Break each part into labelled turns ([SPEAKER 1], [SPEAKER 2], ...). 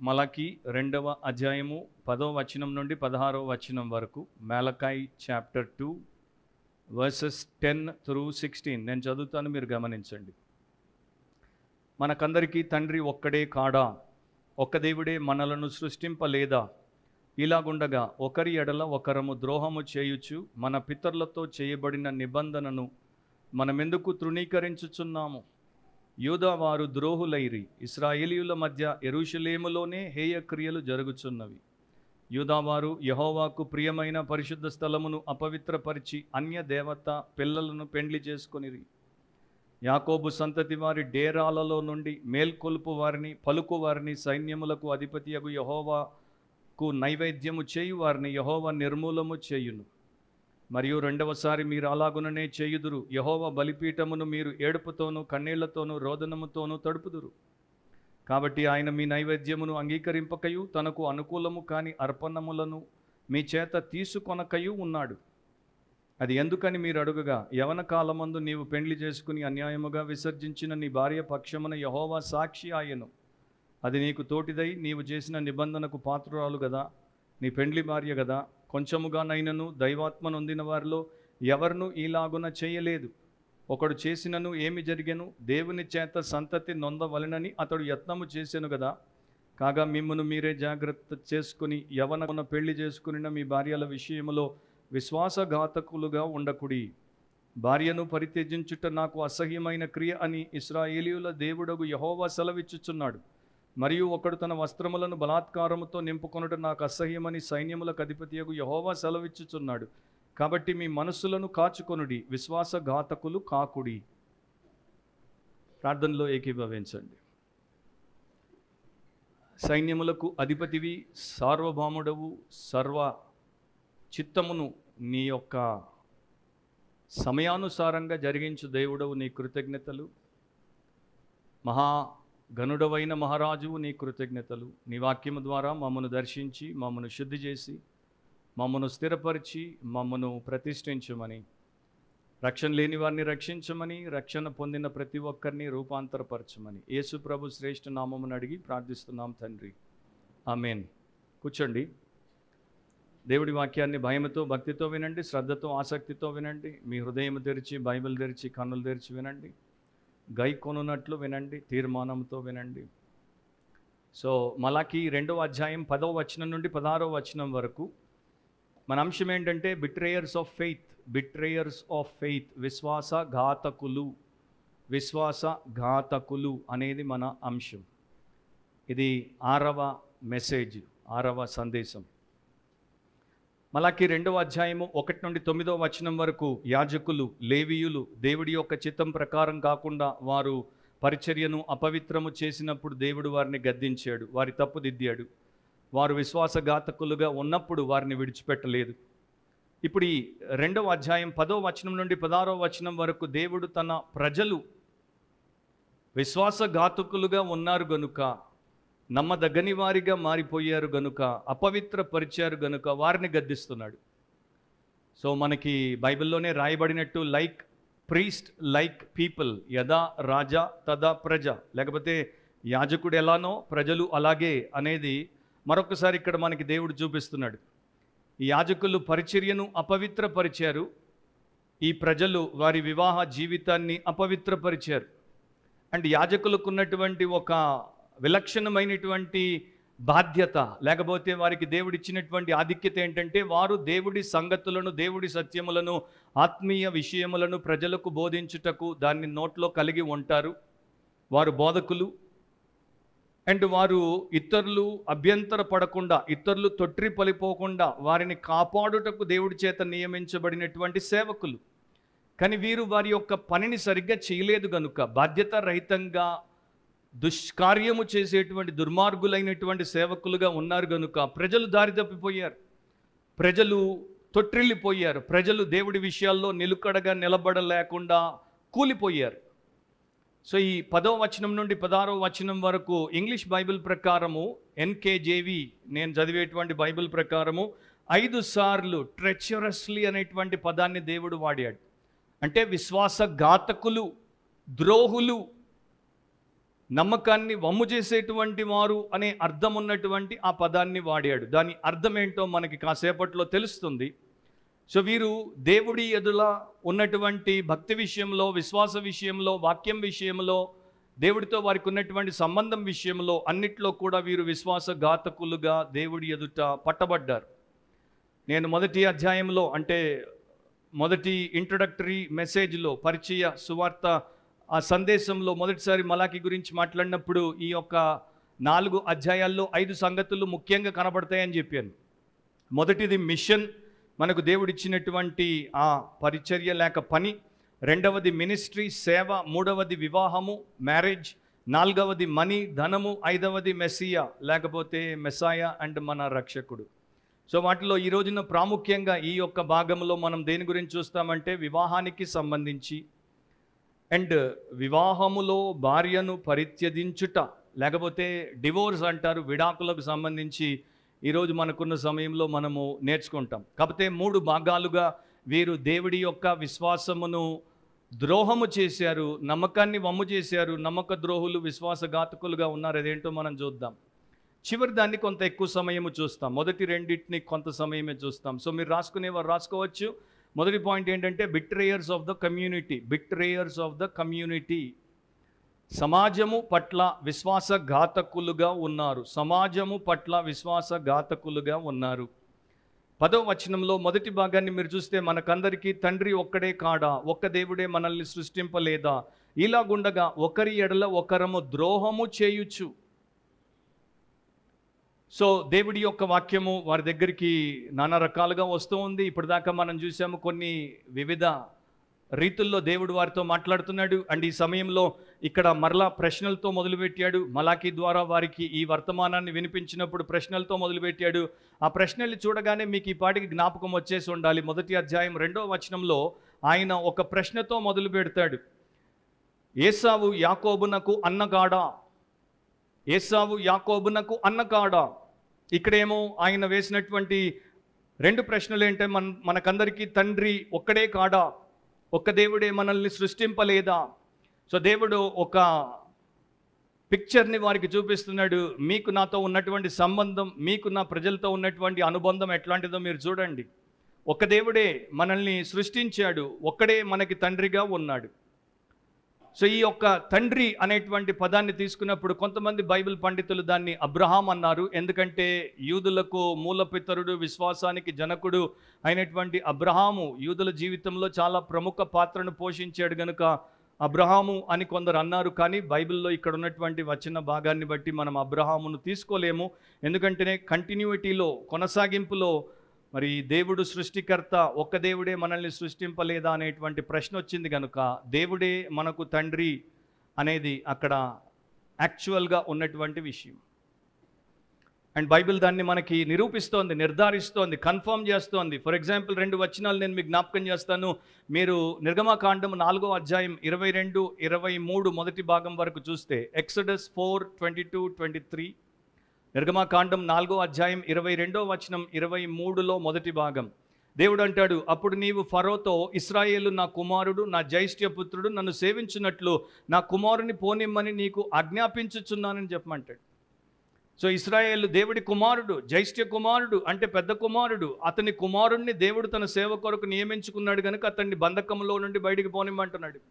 [SPEAKER 1] మలకి 2వ అధ్యాయము 10వ వచనం నుండి 16వ వచనం వరకు. మలకాయి చాప్టర్ 2 వర్సెస్ 10 through 16 నేను చదువుతాను, మీరు గమనించండి. మనకందరికీ తండ్రి ఒక్కడే కాడా? ఒక్క దేవుడే మనలను సృష్టింపలేదా? ఇలాగుండగా ఒకరి ఎడల ఒకరము ద్రోహము చేయుచు మన పితరులతో చేయబడిన నిబంధనను మనమెందుకు తృణీకరించుచున్నాము? యూదా వారు ద్రోహులైరి, ఇశ్రాయేలీయుల మధ్య యెరూషలేములోనే హేయ క్రియలు జరుగుచున్నవి. యూదా వారు యెహోవాకు ప్రియమైన పరిశుద్ధ స్థలమును అపవిత్రపరిచి అన్య దేవత పిల్లలను పెండ్లి చేసుకొనిరి. యాకోబు సంతతి వారి డేరాలలో నుండి మేల్కొల్పు వారిని, పలుకు వారిని, సైన్యములకు అధిపతియగు యెహోవాకు నైవేద్యము చేయు వారిని యెహోవా నిర్మూలము చేయును. మరియు రెండవసారి మీరు అలాగుననే చేయుదురు. యెహోవా బలిపీఠమును మీరు ఏడుపుతోనూ కన్నీళ్లతోనూ రోదనముతోనూ తడుపుదురు. కాబట్టి ఆయన మీ నైవేద్యమును అంగీకరింపకయు తనకు అనుకూలము కాని అర్పణములను మీ చేత తీసుకొనకయు ఉన్నాడు. అది ఎందుకని మీరు అడుగగా, యవన కాలమందు నీవు పెండ్లి చేసుకుని అన్యాయముగా విసర్జించిన నీ భార్య పక్షమున యెహోవా సాక్షి ఆయను. అది నీకు తోటిదై నీవు చేసిన నిబంధనకు పాత్రురాలు గదా, నీ పెండ్లి భార్య గదా. కొంచెముగానైనను దైవాత్మ నొందిన వారిలో ఎవరినూ ఈలాగున చేయలేదు. ఒకడు చేసినను ఏమి జరిగెను? దేవుని చేత సంతతి నొందవలెనని అతడు యత్నము చేసెను గదా. కాగా మిమ్మును మీరే జాగ్రత్త చేసుకుని యవన పెళ్లి చేసుకుని మీ భార్యల విషయములో విశ్వాసఘాతకులుగా ఉండకుడి. భార్యను పరిత్యజించుట నాకు అసహ్యమైన క్రియ అని ఇశ్రాయేలీయుల దేవుడగు యెహోవా సెలవిచ్చుచున్నాడు. మరియు ఒకడు తన వస్త్రములను బలాత్కారముతో నింపుకొనుట నాకు అసహ్యమని సైన్యములకు అధిపతియగు యెహోవా సెలవిచ్చుచున్నాడు. కాబట్టి మీ మనస్సులను కాచుకొనుడి, విశ్వాసఘాతకులు కాకుడి. ప్రార్థనలో ఏకీభవించండి. సైన్యములకు అధిపతివి, సార్వభౌముడవు, సర్వ చిత్తమును నీ యొక్క సమయానుసారంగా జరిగించు దేవుడవు, నీ కృతజ్ఞతలు. గనుడవైన మహారాజువు, నీ కృతజ్ఞతలు. నీ వాక్యము ద్వారా మమ్మను దర్శించి మమ్మను శుద్ధి చేసి మమ్మను స్థిరపరిచి మమ్మను ప్రతిష్ఠించమని, రక్షణ లేని వారిని రక్షించమని, రక్షణ పొందిన ప్రతి ఒక్కరిని రూపాంతరపరచమని యేసు ప్రభు శ్రేష్ఠ నామమును అడిగి ప్రార్థిస్తున్నాం తండ్రి, ఆమేన్. కూర్చోండి. దేవుడి వాక్యాన్ని భయముతో భక్తితో వినండి, శ్రద్ధతో ఆసక్తితో వినండి. మీ హృదయం తెరిచి, బైబిల్ తెరిచి, కన్నులు తెరిచి వినండి. గై కొనున్నట్లు వినండి, తీర్మానంతో వినండి. సో మలాకి 2వ అధ్యాయం 10వ వచనం నుండి 16వ వచనం వరకు మన అంశం ఏంటంటే betrayers of faith. బిట్రేయర్స్ of faith, విశ్వాసఘాతకులు అనేది మన అంశం. ఇది 6వ మెసేజ్, 6వ సందేశం. మలాకి 2వ అధ్యాయము 1 నుండి 9వ వచనం వరకు యాజకులు, లేవీయులు దేవుడి యొక్క చిత్తం ప్రకారం కాకుండా వారు పరిచర్యను అపవిత్రము చేసినప్పుడు దేవుడు వారిని గద్దించాడు, వారి తప్పుదిద్దాడు. వారు విశ్వాసఘాతకులుగా ఉన్నప్పుడు వారిని విడిచిపెట్టలేదు. ఇప్పుడు ఈ 2వ అధ్యాయం 10వ వచనం నుండి 16వ వచనం వరకు దేవుడు తన ప్రజలు విశ్వాసఘాతకులుగా ఉన్నారు గనుక, నమ్మదగని వారిగా మారిపోయారు గనుక, అపవిత్రపరిచారు గనుక వారిని గద్దిస్తున్నాడు. సో మనకి బైబిల్లోనే రాయబడినట్టు లైక్ ప్రీస్ట్ లైక్ పీపుల్, యదా రాజా తదా ప్రజ, లేకపోతే యాజకుడు ఎలానో ప్రజలు అలాగే అనేది మరొకసారి ఇక్కడ మనకి దేవుడు చూపిస్తున్నాడు. ఈ యాజకులు పరిచర్యను అపవిత్రపరిచారు, ఈ ప్రజలు వారి వివాహ జీవితాన్ని అపవిత్రపరిచారు. అండ్ యాజకులకు ఉన్నటువంటి ఒక విలక్షణమైనటువంటి బాధ్యత, లేకపోతే వారికి దేవుడిచ్చినటువంటి ఆధిక్యత ఏంటంటే వారు దేవుడి సంగతులను, దేవుడి సత్యములను, ఆత్మీయ విషయములను ప్రజలకు బోధించుటకు దాన్ని నోట్లో కలిగి ఉంటారు. వారు బోధకులు. అండ్ వారు ఇతరులు అభ్యంతర పడకుండా, ఇతరులు తొట్టిపలిపోకుండా వారిని కాపాడుటకు దేవుడి చేత నియమించబడినటువంటి సేవకులు. కానీ వీరు వారి యొక్క పనిని సరిగ్గా చేయలేదు గనుక, బాధ్యత రహితంగా దుష్కార్యము చేసేటువంటి దుర్మార్గులైనటువంటి సేవకులుగా ఉన్నారు గనుక ప్రజలు దారి తప్పిపోయారు, ప్రజలు తొట్టిల్లిపోయారు, ప్రజలు దేవుడి విషయాల్లో నిలుకడగా నిలబడలేకుండా కూలిపోయారు. సో ఈ 10వ వచనం నుండి 16వ వచనం వరకు ఇంగ్లీష్ బైబిల్ ప్రకారము, NKJV నేను చదివేటువంటి బైబిల్ ప్రకారము 5 సార్లు ట్రెచరస్లీ అనేటువంటి పదాన్ని దేవుడు వాడాడు. అంటే విశ్వాసఘాతకులు, ద్రోహులు, నమ్మకాన్ని వమ్ము చేసేటువంటి వారు అనే అర్థం ఉన్నటువంటి ఆ పదాన్ని వాడాడు. దాని అర్థం ఏంటో మనకి కాసేపట్లో తెలుస్తుంది. సో వీరు దేవుడి ఎదుల ఉన్నటువంటి భక్తి విషయంలో, విశ్వాస విషయంలో, వాక్యం విషయంలో, దేవుడితో వారికి ఉన్నటువంటి సంబంధం విషయంలో అన్నిట్లో కూడా వీరు విశ్వాసఘాతకులుగా దేవుడి ఎదుట పట్టబడ్డారు. నేను మొదటి అధ్యాయంలో అంటే మొదటి ఇంట్రొడక్టరీ మెసేజ్లో, పరిచయ సువార్త ఆ సందేశంలో మొదటిసారి మలాకి గురించి మాట్లాడినప్పుడు ఈ యొక్క 4 అధ్యాయాల్లో 5 సంగతులు ముఖ్యంగా కనబడతాయని చెప్పాను. మొదటిది మిషన్, మనకు దేవుడిచ్చినటువంటి ఆ పరిచర్య లేక పని. రెండవది మినిస్ట్రీ, సేవ. మూడవది వివాహము, మ్యారేజ్. నాలుగవది మనీ, ధనము. ఐదవది మెస్సియా లేకపోతే మెస్సాయ అండ్ మన రక్షకుడు. సో వాటిలో ఈ రోజున ప్రాముఖ్యంగా ఈ యొక్క భాగంలో మనం దేని గురించి చూస్తామంటే వివాహానికి సంబంధించి అండ్ వివాహములో భార్యను పరిత్యజించుట లేకపోతే డివోర్స్ అంటారు, విడాకులకు సంబంధించి ఈరోజు మనకున్న సమయంలో మనము నేర్చుకుంటాం. కాకపోతే 3 భాగాలుగా వీరు దేవుడి యొక్క విశ్వాసమును ద్రోహము చేశారు, నమ్మకాన్ని వమ్ము చేశారు, నమ్మక ద్రోహులు, విశ్వాసఘాతకులుగా ఉన్నారు. అదేంటో మనం చూద్దాం. చివరి దాన్ని కొంత ఎక్కువ సమయము చూస్తాం, మొదటి రెండింటిని కొంత సమయమే చూస్తాం. సో మీరు రాసుకునేవారు రాసుకోవచ్చు. మొదటి పాయింట్ ఏంటంటే betrayers of the community. Betrayers of the community, సమాజము పట్ల విశ్వాసఘాతకులుగా ఉన్నారు. సమాజము పట్ల విశ్వాసఘాతకులుగా ఉన్నారు. 10వ వచనంలో మొదటి భాగాన్ని మీరు చూస్తే, మనకందరికీ తండ్రి ఒక్కడే కాడా, ఒక్క దేవుడే మనల్ని సృష్టింపలేదా, ఇలాగుండగా ఒకరి ఎడల ఒకరము ద్రోహము చేయుచు. సో దేవుడి యొక్క వాక్యము వారి దగ్గరికి నానా రకాలుగా వస్తూ ఉంది. ఇప్పటిదాకా మనం చూసాము కొన్ని వివిధ రీతుల్లో దేవుడు వారితో మాట్లాడుతున్నాడు. అండ్ ఈ సమయంలో ఇక్కడ మరలా ప్రశ్నలతో మొదలుపెట్టాడు. మలాకి ద్వారా వారికి ఈ వర్తమానాన్ని వినిపించినప్పుడు ప్రశ్నలతో మొదలుపెట్టాడు. ఆ ప్రశ్నల్ని చూడగానే మీకు ఈ పాటికి జ్ఞాపకం వచ్చేసి ఉండాలి. మొదటి అధ్యాయం 2వ వచనంలో ఆయన ఒక ప్రశ్నతో మొదలు పెడతాడు. ఏసావు యాకోబునకు అన్నగాడా, ఏసావు యాకోబునకు అన్నగాడా. ఇక్కడేమో ఆయన వేసినటువంటి 2 ప్రశ్నలు ఏంటంటే, మనకందరికీ తండ్రి ఒక్కడే కాడా, ఒక్క దేవుడే మనల్ని సృష్టింపలేదా. సో దేవుడు ఒక పిక్చర్ని వారికి చూపిస్తున్నాడు. మీకు నాతో ఉన్నటువంటి సంబంధం, మీకు నా ప్రజలతో ఉన్నటువంటి అనుబంధం ఎట్లాంటిదో మీరు చూడండి. ఒక దేవుడే మనల్ని సృష్టించాడు, ఒక్కడే మనకి తండ్రిగా ఉన్నాడు. సో ఈ యొక్క తండ్రి అనేటువంటి పదాన్ని తీసుకున్నప్పుడు కొంతమంది బైబిల్ పండితులు దాన్ని అబ్రహాం అన్నారు. ఎందుకంటే యూదులకు మూలపితరుడు, విశ్వాసానికి జనకుడు అయినటువంటి అబ్రహాము యూదుల జీవితంలో చాలా ప్రముఖ పాత్రను పోషించాడు గనుక అబ్రహాము అని కొందరు అన్నారు. కానీ బైబిల్లో ఇక్కడ ఉన్నటువంటి వచన భాగాన్ని బట్టి మనం అబ్రహామును తీసుకోలేము. ఎందుకంటే కంటిన్యూటీలో, కొనసాగింపులో మరి దేవుడు సృష్టికర్త, ఒక్క దేవుడే మనల్ని సృష్టింపలేదా అనేటువంటి ప్రశ్న వచ్చింది కనుక దేవుడే మనకు తండ్రి అనేది అక్కడ యాక్చువల్గా ఉన్నటువంటి విషయం. అండ్ బైబిల్ దాన్ని మనకి నిరూపిస్తోంది, నిర్ధారిస్తోంది, కన్ఫర్మ్ చేస్తోంది. ఫర్ ఎగ్జాంపుల్ 2 వచనాలు నేను మీకు జ్ఞాపకం చేస్తాను. మీరు నిర్గమకాండం 4వ అధ్యాయం 22, 23 మొదటి భాగం వరకు చూస్తే, ఎక్సడస్ 4:22-23, నిర్గమకాండం 4వ అధ్యాయం 22వ వచనం 23లో మొదటి భాగం. దేవుడు అంటాడు, అప్పుడు నీవు ఫరోతో, ఇశ్రాయేలు నా కుమారుడు, నా జ్యేష్ఠపుత్రుడు, నన్ను సేవించున్నట్లు నా కుమారుని పోనిమ్మని నీకు ఆజ్ఞాపించుచున్నానని చెప్పమంటాడు. సో ఇశ్రాయేలు దేవుడి కుమారుడు, జ్యేష్ఠ కుమారుడు అంటే పెద్ద కుమారుడు. అతని కుమారుణ్ణి దేవుడు తన సేవ కొరకు నియమించుకున్నాడు కనుక అతన్ని బంధకంలో నుండి బయటికి పోనిమ్మంటున్నాడు.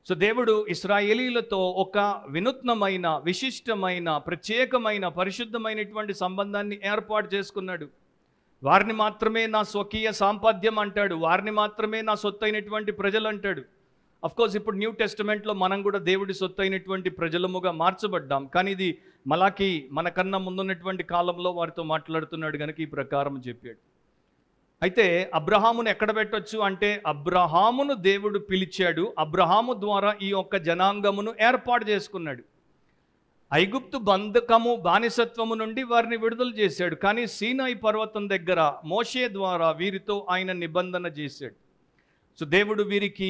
[SPEAKER 1] సో దేవుడు ఇశ్రాయేలీలతో ఒక వినూత్నమైన, విశిష్టమైన, ప్రత్యేకమైన, పరిశుద్ధమైనటువంటి సంబంధాన్ని ఏర్పాటు చేసుకున్నాడు. వారిని మాత్రమే నా స్వకీయ సాంపద్యం అంటాడు, వారిని మాత్రమే నా సొత్తు అయినటువంటి ప్రజలు అంటాడు. అఫ్కోర్స్ ఇప్పుడు న్యూ టెస్టమెంట్లో మనం కూడా దేవుడి సొత్తు అయినటువంటి ప్రజలముగా మార్చబడ్డాం. కానీ ఇది మలాకి మనకన్నా ముందున్నటువంటి కాలంలో వారితో మాట్లాడుతున్నాడు కనుక ఈ ప్రకారం చెప్పాడు. అయితే అబ్రహామును ఎక్కడ పెట్టొచ్చు అంటే, అబ్రహామును దేవుడు పిలిచాడు, అబ్రహాము ద్వారా ఈ యొక్క జనాంగమును ఏర్పాటు చేసుకున్నాడు. ఐగుప్తు బంధకము, బానిసత్వము నుండి వారిని విడుదల చేశాడు. కానీ సీనాయి పర్వతం దగ్గర మోషే ద్వారా వీరితో ఆయన నిబంధన చేశాడు. సో దేవుడు వీరికి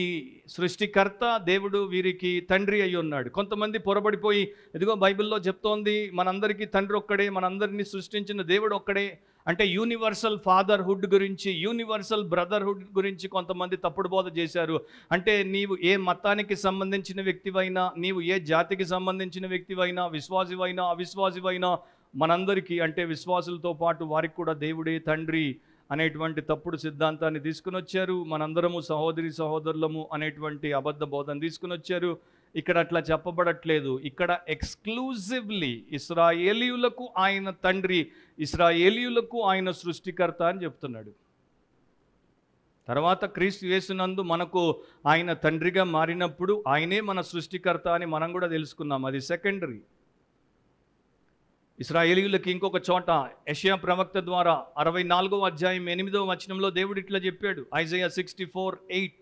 [SPEAKER 1] సృష్టికర్త, దేవుడు వీరికి తండ్రి అయి ఉన్నాడు. కొంతమంది పొరబడిపోయి, ఇదిగో బైబిల్లో చెప్తోంది మనందరికీ తండ్రి ఒక్కడే, మనందరినీ సృష్టించిన దేవుడు ఒక్కడే అంటే యూనివర్సల్ ఫాదర్హుడ్ గురించి, యూనివర్సల్ బ్రదర్హుడ్ గురించి కొంతమంది తప్పుడు బోధ చేశారు. అంటే నీవు ఏ మతానికి సంబంధించిన వ్యక్తివైనా, నీవు ఏ జాతికి సంబంధించిన వ్యక్తివైనా, విశ్వాసివైనా అవిశ్వాసివైనా, మనందరికీ అంటే విశ్వాసులతో పాటు వారికి కూడా దేవుడే తండ్రి అనేటువంటి తప్పుడు సిద్ధాంతాన్ని తీసుకుని వచ్చారు. మనందరము సహోదరి సహోదరులము అనేటువంటి అబద్ధ బోధన తీసుకుని వచ్చారు. ఇక్కడ అట్లా చెప్పబడట్లేదు. ఇక్కడ ఎక్స్క్లూజివ్లీ ఇశ్రాయేలీయులకు ఆయన తండ్రి, ఇశ్రాయేలీయులకు ఆయన సృష్టికర్త అని చెప్తున్నాడు. తర్వాత క్రీస్తు యేసునందు మనకు ఆయన తండ్రిగా మారినప్పుడు ఆయనే మన సృష్టికర్త అని మనం కూడా తెలుసుకున్నాం. అది సెకండరీ. ఇశ్రాయేలీయులకి ఇంకొక చోట యెషయా ప్రవక్త ద్వారా 64వ అధ్యాయం 8వ వచనంలో దేవుడు ఇట్లా చెప్పాడు. ఐజయా 64:8,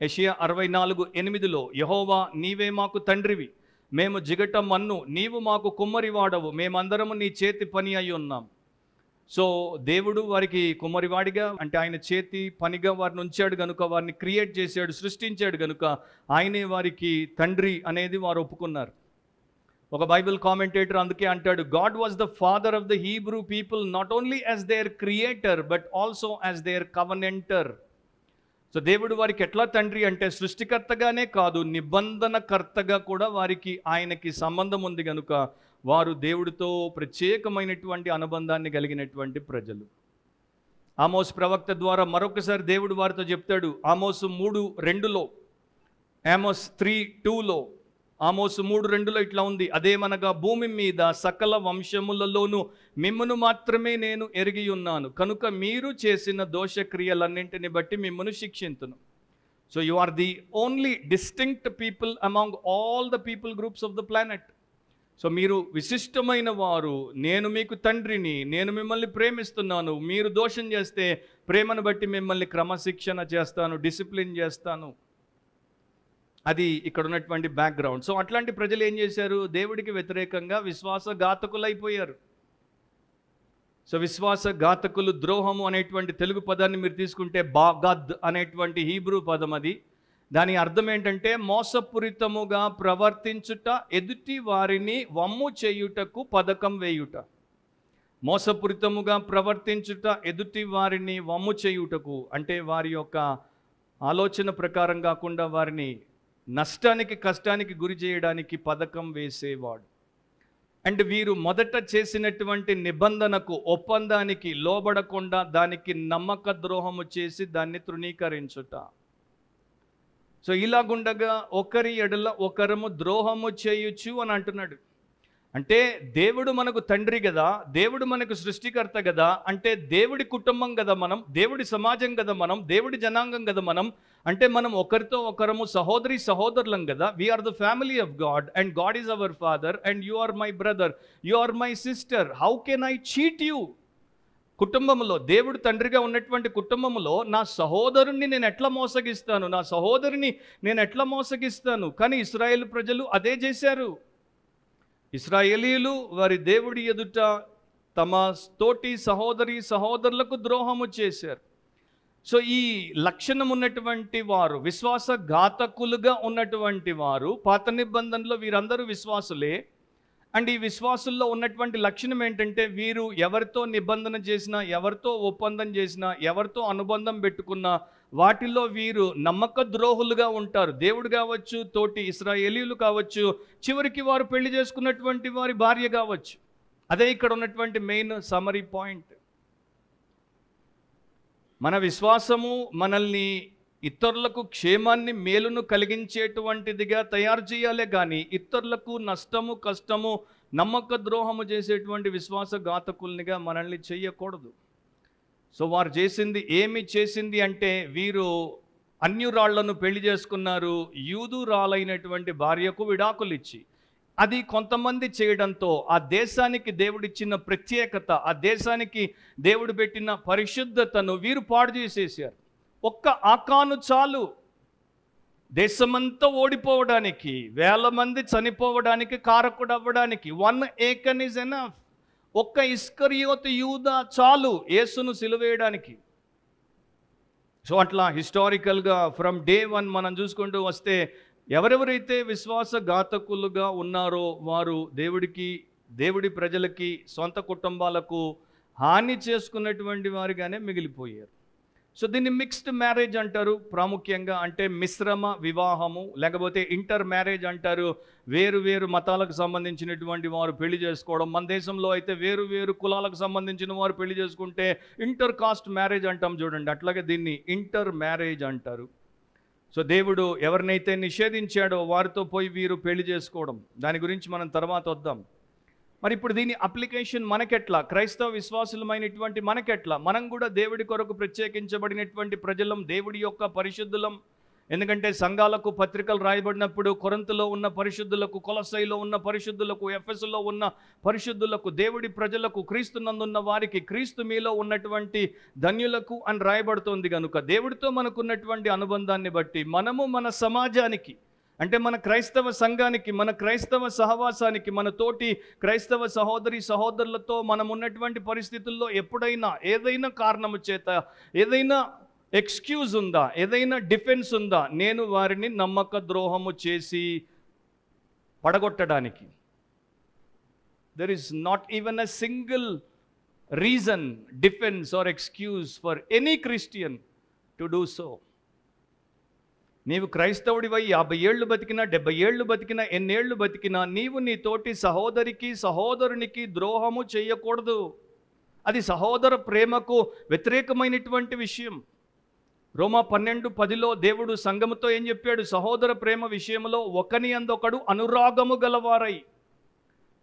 [SPEAKER 1] యెషయా 64:8, యెహోవా నీవే మాకు తండ్రివి, మేము జిగట మన్ను, నీవు మాకు కుమ్మరివాడవు, మేమందరము నీ చేతి పని అయి ఉన్నాం. సో దేవుడు వారికి కుమ్మరివాడిగా అంటే ఆయన చేతి పనిగా వారిని ఉంచాడు కనుక, వారిని క్రియేట్ చేశాడు, సృష్టించాడు కనుక ఆయనే వారికి తండ్రి అనేది వారు ఒప్పుకున్నారు. ఒక బైబిల్ కామెంటేటర్ అందుకే అంటాడు, God was the father of the Hebrew people not only as their creator but also as their covenanter. So దేవుడు వారికి ఎట్లా తండ్రి అంటే సృష్టికర్తగానే కాదు, నిబంధనకర్తగా కూడా వారికి ఆయనకి సంబంధం ఉంది కనుక వారు దేవుడితో ప్రత్యేకమైనటువంటి అనుబంధాన్ని కలిగినటువంటి ప్రజలు. ఆమోస్ ప్రవక్త ద్వారా మరొకసారి దేవుడు వారితో చెప్తాడు. ఆమోసు 3:2లో, ఆమోస్ 3:2లో, ఆమోసు 3:2లో ఇట్లా ఉంది, అదేమనగా భూమి మీద సకల వంశములలోనూ మిమ్మును మాత్రమే నేను ఎరిగి ఉన్నాను, కనుక మీరు చేసిన దోషక్రియలన్నింటిని బట్టి మిమ్మును శిక్షింతును. So you are the only distinct people among all the people groups of the planet. So మీరు విశిష్టమైన వారు, నేను మీకు తండ్రిని, నేను మిమ్మల్ని ప్రేమిస్తున్నాను, మీరు దోషం చేస్తే ప్రేమను బట్టి మిమ్మల్ని క్రమశిక్షణ చేస్తాను, డిసిప్లిన్ చేస్తాను. అది ఇక్కడ ఉన్నటువంటి బ్యాక్గ్రౌండ్. సో అట్లాంటి ప్రజలు ఏం చేశారు? దేవుడికి వ్యతిరేకంగా విశ్వాసఘాతకులైపోయారు. సో విశ్వాసఘాతకులు, ద్రోహము అనేటువంటి తెలుగు పదాన్ని మీరు తీసుకుంటే బాగద్ అనేటువంటి హీబ్రూ పదం అది. దాని అర్థం ఏంటంటే మోసపూరితముగా ప్రవర్తించుట, ఎదుటి వారిని వమ్ము చేయుటకు పథకం వేయుట. మోసపూరితముగా ప్రవర్తించుట, ఎదుటి వారిని వమ్ము చేయుటకు అంటే వారి యొక్క ఆలోచన ప్రకారం కాకుండా వారిని నష్టానికి, కష్టానికి గురి చేయడానికి పథకం వేసేవాడు. అండ్ వీరు మొదట చేసినటువంటి నిబంధనకు, ఒప్పందానికి లోబడకుండా దానికి నమ్మక ద్రోహము చేసి దాన్ని తృణీకరించుట. సో ఇలాగుండగా ఒకరి ఎడల ఒకరము ద్రోహము చేయొచ్చు అని అంటున్నాడు. అంటే దేవుడు మనకు తండ్రి కదా, దేవుడు మనకు సృష్టికర్త కదా, అంటే దేవుడి కుటుంబం కదా మనం, దేవుడి సమాజం కదా మనం, దేవుడి జనాంగం కదా మనం, అంటే మనం ఒకరితో ఒకరము సహోదరి సహోదరులం కదా. We are the family of God and God is our father and you are my brother, you are my sister, how can I cheat you? కుటుంబంలో, దేవుడు తండ్రిగా ఉన్నటువంటి కుటుంబంలో నా సహోదరుణ్ణి నేను ఎట్లా మోసగిస్తాను, నా సహోదరిని నేను ఎట్లా మోసగిస్తాను? కానీ ఇశ్రాయేలు ప్రజలు అదే చేశారు. ఇశ్రాయేలీయులు వారి దేవుడి ఎదుట తమ తోటి సహోదరి సహోదరులకు ద్రోహము చేశారు. సో ఈ లక్షణం ఉన్నటువంటి వారు, విశ్వాసఘాతకులుగా ఉన్నటువంటి వారు, పాత నిబంధనలో వీరందరూ విశ్వాసులే. అండ్ ఈ విశ్వాసుల్లో ఉన్నటువంటి లక్షణం ఏంటంటే వీరు ఎవరితో నిబంధన చేసినా, ఎవరితో ఒప్పందం చేసినా, ఎవరితో అనుబంధం పెట్టుకున్నా వాటిల్లో వీరు నమ్మక ద్రోహులుగా ఉంటారు. దేవుడు కావచ్చు, తోటి ఇశ్రాయేలీయులు కావచ్చు, చివరికి వారు పెళ్లి చేసుకున్నటువంటి వారి భార్య కావచ్చు. అదే ఇక్కడ ఉన్నటువంటి మెయిన్ సమరీ పాయింట్. మన విశ్వాసము మనల్ని ఇతరులకు క్షేమాన్ని, మేలును కలిగించేటువంటిదిగా తయారు చేయాలే కానీ ఇతరులకు నష్టము, కష్టము, నమ్మక ద్రోహము చేసేటువంటి విశ్వాసఘాతకుల్నిగా మనల్ని చేయకూడదు. సో వారు చేసింది ఏమి చేసింది అంటే వీరు అన్యురాళ్లను పెళ్లి చేసుకున్నారు, యూదురాలైనటువంటి భార్యకు విడాకులు ఇచ్చి. అది కొంతమంది చేయడంతో ఆ దేశానికి దేవుడిచ్చిన ప్రత్యేకత, ఆ దేశానికి దేవుడు పెట్టిన పరిశుద్ధతను వీరు పాడు చేసేసారు. ఒక్క ఆకాను చాలు దేశమంతా ఓడిపోవడానికి, వేల మంది చనిపోవడానికి, కారకుడు అవ్వడానికి. 1 ఏకన్ ఇస్ ఎనఫ్. ఒక్క ఇస్కరియోతు యూదా చాలు యేసును సిలువేయడానికి. సో అట్లా హిస్టారికల్గా ఫ్రమ్ డే వన్ మనం చూసుకుంటూ వస్తే ఎవరెవరైతే విశ్వాసఘాతకులుగా ఉన్నారో వారు దేవుడి ప్రజలకి, సొంత కుటుంబాలకు హాని చేసుకున్నటువంటి వారిగానే మిగిలిపోయారు. సో దీన్ని మిక్స్డ్ మ్యారేజ్ అంటారు ప్రాముఖ్యంగా, అంటే మిశ్రమ వివాహము, లేకపోతే ఇంటర్ మ్యారేజ్ అంటారు. వేరు వేరు మతాలకు సంబంధించినటువంటి వారు పెళ్లి చేసుకోవడం. మన దేశంలో అయితే వేరు వేరు కులాలకు సంబంధించిన వారు పెళ్లి చేసుకుంటే ఇంటర్ కాస్ట్ మ్యారేజ్ అంటాం చూడండి, అట్లాగే దీన్ని ఇంటర్ మ్యారేజ్ అంటారు. సో దేవుడు ఎవరినైతే నిషేధించాడో వారితో పోయి వీరు పెళ్లి చేసుకోవడం, దాని గురించి మనం తర్వాత వద్దాం. మరి ఇప్పుడు దీని అప్లికేషన్ మనకెట్లా, క్రైస్తవ విశ్వాసులమైనటువంటి మనకెట్లా? మనం కూడా దేవుడి కొరకు ప్రత్యేకించబడినటువంటి ప్రజలం, దేవుడి యొక్క పరిశుద్ధులం. ఎందుకంటే సంఘాలకు పత్రికలు రాయబడినప్పుడు కొరింథులో ఉన్న పరిశుద్ధులకు, కొలొస్సైలో ఉన్న పరిశుద్ధులకు, ఎఫెసులో ఉన్న పరిశుద్ధులకు, దేవుడి ప్రజలకు, క్రీస్తునందున్న వారికి, క్రీస్తు మీలో ఉన్నటువంటి ధన్యులకు అని రాయబడుతోంది. కనుక దేవుడితో మనకున్నటువంటి అనుబంధాన్ని బట్టి మనము మన సమాజానికి, అంటే మన క్రైస్తవ సంఘానికి, మన క్రైస్తవ సహవాసానికి, మన తోటి క్రైస్తవ సహోదరులతో మనం ఉన్నటువంటి పరిస్థితుల్లో ఎప్పుడైనా ఏదైనా కారణము చేత ఏదైనా ఎక్స్క్యూజ్ ఉందా, ఏదైనా డిఫెన్స్ ఉందా, నేను వారిని నమ్మక ద్రోహము చేసి పడగొట్టడానికి? There is not even a single reason, defence or excuse for any Christian to do so. నీవు క్రైస్తవుడివై 50 ఏళ్ళు బతికినా, 70 ఏళ్ళు బతికినా, ఎన్నేళ్ళు బతికినా నీవు నీ తోటి సహోదరునికి ద్రోహము చేయకూడదు. అది సహోదర ప్రేమకు వ్యతిరేకమైనటువంటి విషయం. రోమా 12:10లో దేవుడు సంఘముతో ఏం చెప్పాడు? సహోదర ప్రేమ విషయంలో ఒకని అందొకడు అనురాగము గలవారై.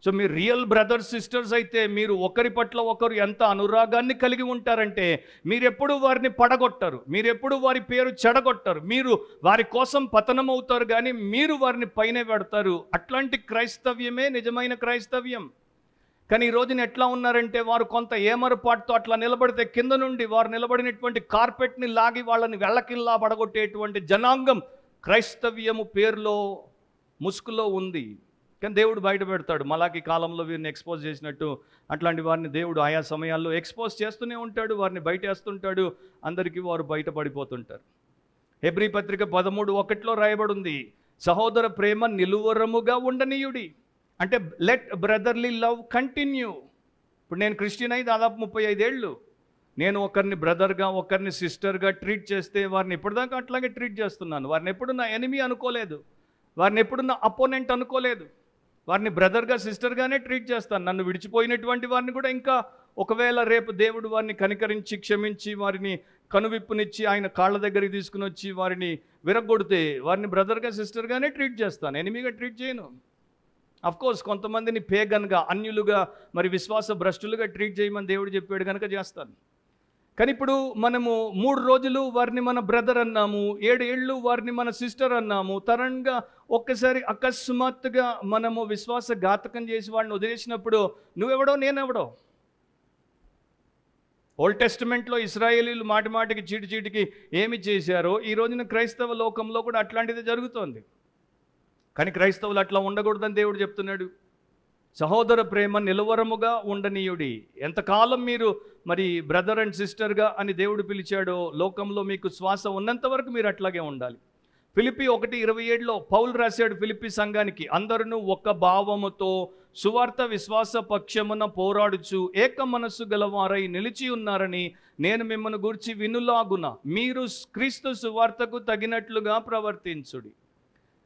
[SPEAKER 1] సో మీరు రియల్ బ్రదర్స్ సిస్టర్స్ అయితే మీరు ఒకరి పట్ల ఒకరు ఎంత అనురాగాన్ని కలిగి ఉంటారంటే మీరెప్పుడు వారిని పడగొట్టరు, మీరెప్పుడు వారి పేరు చెడగొట్టరు, మీరు వారి కోసం పతనం అవుతారు కానీ మీరు వారిని పైనే పెడతారు. అట్లాంటి క్రైస్తవ్యమే నిజమైన క్రైస్తవ్యం. కానీ ఈ రోజున ఎట్లా ఉన్నారంటే వారు కొంత ఏమరపాటుతో అట్లా నిలబడితే కింద నుండి వారు నిలబడినటువంటి కార్పెట్ని లాగి వాళ్ళని వెళ్ళకిల్లా పడగొట్టేటువంటి జనాంగం క్రైస్తవ్యము పేరులో ముసుగులో ఉంది. కానీ దేవుడు బయట పెడతాడు. మలాకి కాలంలో వీరిని ఎక్స్పోజ్ చేసినట్టు అట్లాంటి వారిని దేవుడు ఆయా సమయాల్లో ఎక్స్పోజ్ చేస్తూనే ఉంటాడు, వారిని బయట వేస్తుంటాడు, అందరికీ వారు బయట పడిపోతుంటారు. హెబ్రీ పత్రిక 13:1లో రాయబడి ఉంది, సహోదర ప్రేమ నిలువరముగా ఉండనీయుడి. అంటే లెట్ బ్రదర్లీ లవ్ కంటిన్యూ. ఇప్పుడు నేను క్రిస్టియన్ అయి దాదాపు 35 ఏళ్ళు. నేను ఒకరిని బ్రదర్గా, ఒకరిని సిస్టర్గా ట్రీట్ చేస్తే వారిని ఇప్పటిదాకా అట్లాగే ట్రీట్ చేస్తున్నాను. వారిని ఎప్పుడు నా ఎనిమీ అనుకోలేదు, వారిని ఎప్పుడు నా అపోనెంట్ అనుకోలేదు. వారిని బ్రదర్గా, సిస్టర్గానే ట్రీట్ చేస్తాను. నన్ను విడిచిపోయినటువంటి వారిని కూడా ఇంకా ఒకవేళ రేపు దేవుడు వారిని కనికరించి, క్షమించి, వారిని కనువిప్పునిచ్చి ఆయన కాళ్ళ దగ్గరికి తీసుకుని వచ్చి వారిని విరగొడితే వారిని బ్రదర్గా, సిస్టర్గానే ట్రీట్ చేస్తాను, ఎనిమీగా ట్రీట్ చేయను. అఫ్కోర్స్ కొంతమందిని పేగన్గా, అన్యులుగా, మరి విశ్వాస భ్రష్టులుగా ట్రీట్ చేయమని దేవుడు చెప్పాడు కనుక చేస్తాను. కానీ ఇప్పుడు మనము 3 రోజులు వారిని మన బ్రదర్ అన్నాము, 7 ఏళ్ళు వారిని మన సిస్టర్ అన్నాము. తరంగా ఒక్కసారి అకస్మాత్తుగా మనము విశ్వాసఘాతకం చేసి వాడిని వదిలేసినప్పుడు నువ్వెవడో నేనెవడో. ఓల్డ్ టెస్టిమెంట్లో ఇశ్రాయేలీలు మాటి మాటికి చీటికి ఏమి చేశారో ఈ రోజున క్రైస్తవ లోకంలో కూడా అట్లాంటిది జరుగుతోంది. కానీ క్రైస్తవులు అట్లా ఉండకూడదని దేవుడు చెప్తున్నాడు. సహోదర ప్రేమ నిలవరముగా ఉండనీయుడి. ఎంతకాలం మీరు మరి బ్రదర్ అండ్ సిస్టర్గా అని దేవుడు పిలిచాడో లోకంలో మీకు శ్వాస ఉన్నంత వరకు మీరు అట్లాగే ఉండాలి. ఫిలిప్పీ 1:27లో పౌలు రాశాడు ఫిలిప్పీ సంఘానికి, అందరూ ఒక్క భావముతో సువార్త విశ్వాస పక్షమున పోరాడుచు ఏక మనస్సు గలవారై నిలిచి ఉన్నారని నేను మిమ్మల్ని గూర్చి వినులాగున మీరు క్రీస్తు సువార్తకు తగినట్లుగా ప్రవర్తించుడి.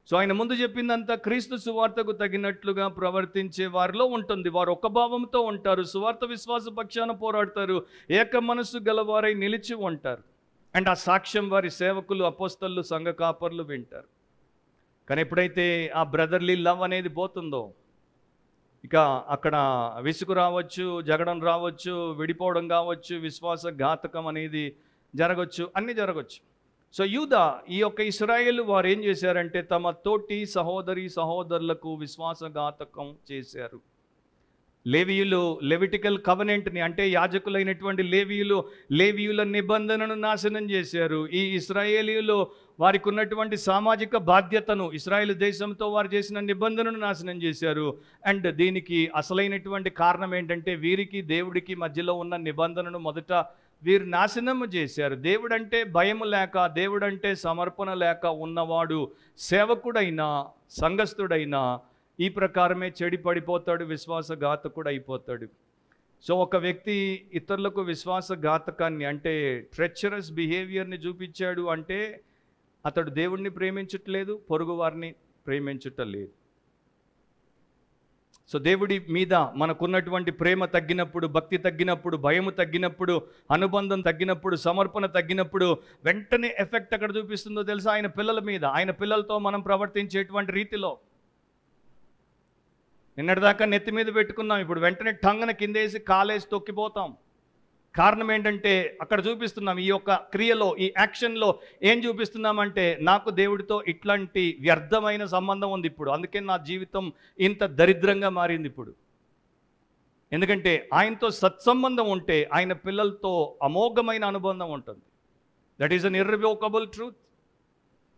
[SPEAKER 1] సో ఆయన ముందు చెప్పిందంతా క్రీస్తు సువార్తకు తగినట్లుగా ప్రవర్తించే వారిలో ఉంటుంది. వారు ఒక్క భావంతో ఉంటారు, సువార్త విశ్వాస పక్షాన పోరాడతారు, ఏక మనస్సు గలవారై నిలిచి ఉంటారు. అండ్ ఆ సాక్ష్యం వారి సేవకులు, అపోస్తలు, సంఘ కాపర్లు వింటారు. కానీ ఎప్పుడైతే ఆ బ్రదర్లీ లవ్ అనేది పోతుందో ఇక అక్కడ విసుగు రావచ్చు, జగడం రావచ్చు, విడిపోవడం కావచ్చు, విశ్వాసఘాతకం అనేది జరగవచ్చు, అన్నీ జరగవచ్చు. సో యూదా, ఈ యొక్క ఇశ్రాయేలు వారు ఏం చేశారంటే తమ తోటి సహోదరులకు విశ్వాసఘాతకం చేశారు. లేవీయులు లెవిటికల్ కవెనెంట్ని, అంటే యాజకులైనటువంటి లేవీయుల నిబంధనను నాశనం చేశారు. ఈ ఇశ్రాయేలీయులు వారికి ఉన్నటువంటి సామాజిక బాధ్యతను, ఇశ్రాయేలు దేశంతో వారు చేసిన నిబంధనను నాశనం చేశారు. అండ్ దీనికి అసలైనటువంటి కారణం ఏంటంటే వీరికి దేవుడికి మధ్యలో ఉన్న నిబంధనను మొదట వీరు నాశనము చేశారు. దేవుడంటే భయము లేక, దేవుడంటే సమర్పణ లేక ఉన్నవాడు సేవకుడైనా సంఘస్థుడైనా ఈ ప్రకారమే చెడి పడిపోతాడు, విశ్వాసఘాతకుడు అయిపోతాడు. సో ఒక వ్యక్తి ఇతరులకు విశ్వాసఘాతకాన్ని అంటే ట్రెచరస్ బిహేవియర్ని చూపించాడు అంటే అతడు దేవుణ్ణి ప్రేమించట్లేదు, పొరుగు వారిని ప్రేమించటలేదు. సో దేవుడి మీద మనకున్నటువంటి ప్రేమ తగ్గినప్పుడు, భక్తి తగ్గినప్పుడు, భయము తగ్గినప్పుడు, అనుబంధం తగ్గినప్పుడు, సమర్పణ తగ్గినప్పుడు వెంటనే ఎఫెక్ట్ ఎక్కడ చూపిస్తుందో తెలుసా? ఆయన పిల్లల మీద, ఆయన పిల్లలతో మనం ప్రవర్తించేటువంటి రీతిలో. నిన్నటిదాకా నెత్తి మీద పెట్టుకున్నాం, ఇప్పుడు వెంటనే టంగన కిందేసి కాలేసి తొక్కిపోతాం. కారణం ఏంటంటే అక్కడ చూపిస్తున్నాం, ఈ యొక్క క్రియలో, ఈ యాక్షన్లో ఏం చూపిస్తున్నామంటే నాకు దేవుడితో ఇట్లాంటి వ్యర్థమైన సంబంధం ఉంది ఇప్పుడు, అందుకే నా జీవితం ఇంత దరిద్రంగా మారింది ఇప్పుడు. ఎందుకంటే ఆయనతో సత్సంబంధం ఉంటే ఆయన పిల్లలతో అమోఘమైన అనుబంధం ఉంటుంది. That is an irrevocable truth.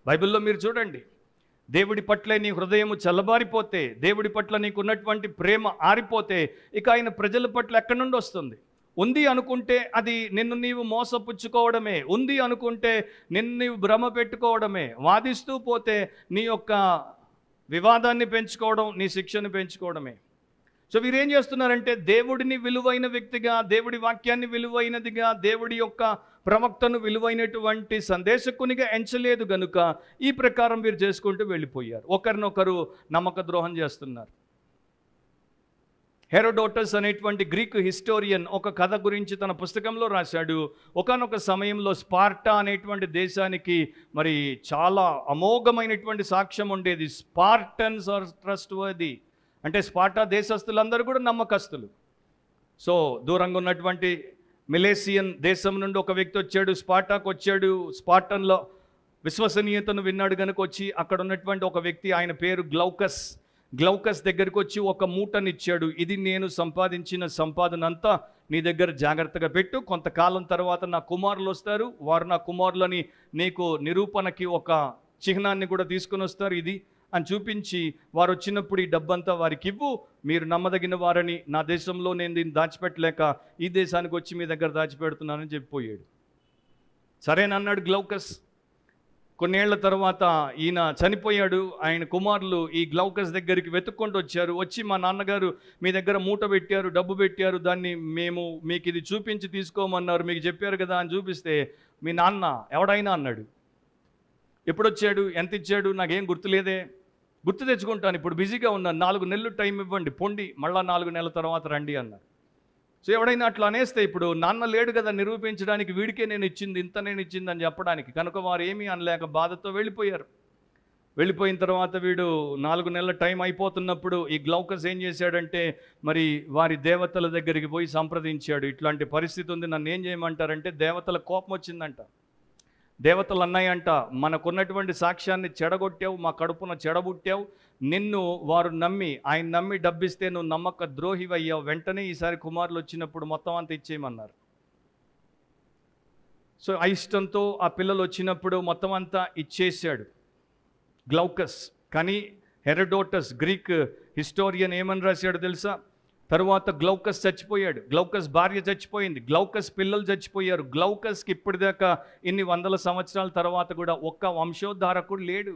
[SPEAKER 1] బైబిల్లో మీరు చూడండి, దేవుడి పట్ల నీ హృదయము చల్లబారిపోతే, దేవుడి పట్ల నీకు ఉన్నటువంటి ప్రేమ ఆరిపోతే ఇక ఆయన ప్రజల పట్ల ఎక్కడి నుండి వస్తుంది? ఉంది అనుకుంటే అది నిన్ను నీవు మోసపుచ్చుకోవడమే, ఉంది అనుకుంటే నిన్ను నీవు భ్రమ పెట్టుకోవడమే, వాదిస్తూ పోతే నీ యొక్క వివాదాన్ని పెంచుకోవడం, నీ శిక్షను పెంచుకోవడమే. సో వీరేం చేస్తున్నారంటే దేవుడిని విలువైన వ్యక్తిగా, దేవుడి వాక్యాన్ని విలువైనదిగా, దేవుడి యొక్క ప్రవక్తను విలువైనటువంటి సందేశకునిగా ఎంచలేదు గనుక ఈ ప్రకారం వీరు చేసుకుంటూ వెళ్ళిపోయారు. ఒకరినొకరు నమ్మక ద్రోహం చేస్తున్నారు. హెరోడోటస్ అనేటువంటి గ్రీక్ హిస్టోరియన్ ఒక కథ గురించి తన పుస్తకంలో రాశాడు. ఒకానొక సమయంలో స్పార్టా అనేటువంటి దేశానికి మరి చాలా అమోఘమైనటువంటి సాక్ష్యం ఉండేది. స్పార్టన్స్ ఆర్ ట్రస్ట్ వర్ది, అంటే స్పార్టా దేశస్తులందరూ కూడా నమ్మకస్తులు. సో దూరంగా ఉన్నటువంటి మిలేసియన్ దేశం నుండి ఒక వ్యక్తి వచ్చాడు, స్పార్టాకు వచ్చాడు. స్పార్టన్లో విశ్వసనీయతను విన్నాడు కనుక వచ్చి అక్కడ ఉన్నటువంటి ఒక వ్యక్తి, ఆయన పేరు గ్లౌకస్ దగ్గరికి వచ్చి ఒక మూటనిచ్చాడు. ఇది నేను సంపాదించిన సంపాదన అంతా నీ దగ్గర జాగ్రత్తగా పెట్టు, కొంతకాలం తర్వాత నా కుమారులు వస్తారు, వారు నా కుమారులని నీకు నిరూపణకి ఒక చిహ్నాన్ని కూడా తీసుకొని వస్తారు, ఇది అని చూపించి వారు వచ్చినప్పుడు ఈ డబ్బంతా వారికి ఇవ్వు, మీరు నమ్మదగిన వారని, నా దేశంలో నేను దీన్ని దాచిపెట్టలేక ఈ దేశానికి వచ్చి మీ దగ్గర దాచిపెడుతున్నానని చెప్పిపోయాడు. సరేనన్నాడు గ్లౌకస్. కొన్నేళ్ల తర్వాత ఈయన చనిపోయాడు. ఆయన కుమారులు ఈ గ్లౌకస్ దగ్గరికి వెతుక్కుంటూ వచ్చారు. వచ్చి మా నాన్నగారు మీ దగ్గర మూట పెట్టారు, డబ్బు పెట్టారు, దాన్ని మేము మీకు ఇది చూపించి తీసుకోమన్నారు, మీకు చెప్పారు కదా అని చూపిస్తే మీ నాన్న ఎవడైనా అన్నాడు. ఎప్పుడొచ్చాడు, ఎంత ఇచ్చాడు, నాకేం గుర్తులేదే, గుర్తు తెచ్చుకుంటాను, ఇప్పుడు బిజీగా ఉన్నాను, 4 నెలలు టైం ఇవ్వండి, పొండి మళ్ళా 4 నెలల తర్వాత రండి అన్నారు. సో ఎవడైనా అట్లా అనేస్తే ఇప్పుడు నాన్న లేడు కదా నిరూపించడానికి, వీడికే నేను ఇచ్చింది, ఇంత నేను ఇచ్చింది అని చెప్పడానికి, కనుక వారు ఏమీ అనలేక బాధతో వెళ్ళిపోయారు. వెళ్ళిపోయిన తర్వాత వీడు 4 నెలల టైం అయిపోతున్నప్పుడు ఈ గ్లౌకస్ ఏం చేశాడంటే మరి వారి దేవతల దగ్గరికి పోయి సంప్రదించాడు. ఇట్లాంటి పరిస్థితి ఉంది, నన్ను ఏం చేయమంటారంటే దేవతల కోపం వచ్చిందంట. దేవతలు అన్నాయంట, మనకున్నటువంటి సాక్ష్యాన్ని చెడగొట్టావు, మా కడుపున చెడబుట్టావు, నిన్ను వారు నమ్మి, ఆయన నమ్మి డబ్బిస్తే నువ్వు నమ్మక ద్రోహివయ్యావు, వెంటనే ఈసారి కుమారులు వచ్చినప్పుడు మొత్తం అంతా ఇచ్చేయమన్నారు. సో అయిష్టంతో ఆ పిల్లలు వచ్చినప్పుడు మొత్తం అంతా ఇచ్చేసాడు గ్లౌకస్. కానీ హెరోడోటస్ గ్రీక్ హిస్టోరియన్ ఏమని రాశాడు తెలుసా? తరువాత గ్లౌకస్ చచ్చిపోయాడు, గ్లౌకస్ భార్య చచ్చిపోయింది, గ్లౌకస్ పిల్లలు చచ్చిపోయారు. గ్లౌకస్కి ఇప్పటిదాకా ఇన్ని వందల సంవత్సరాల తర్వాత కూడా ఒక్క వంశోద్ధారకుడు లేడు.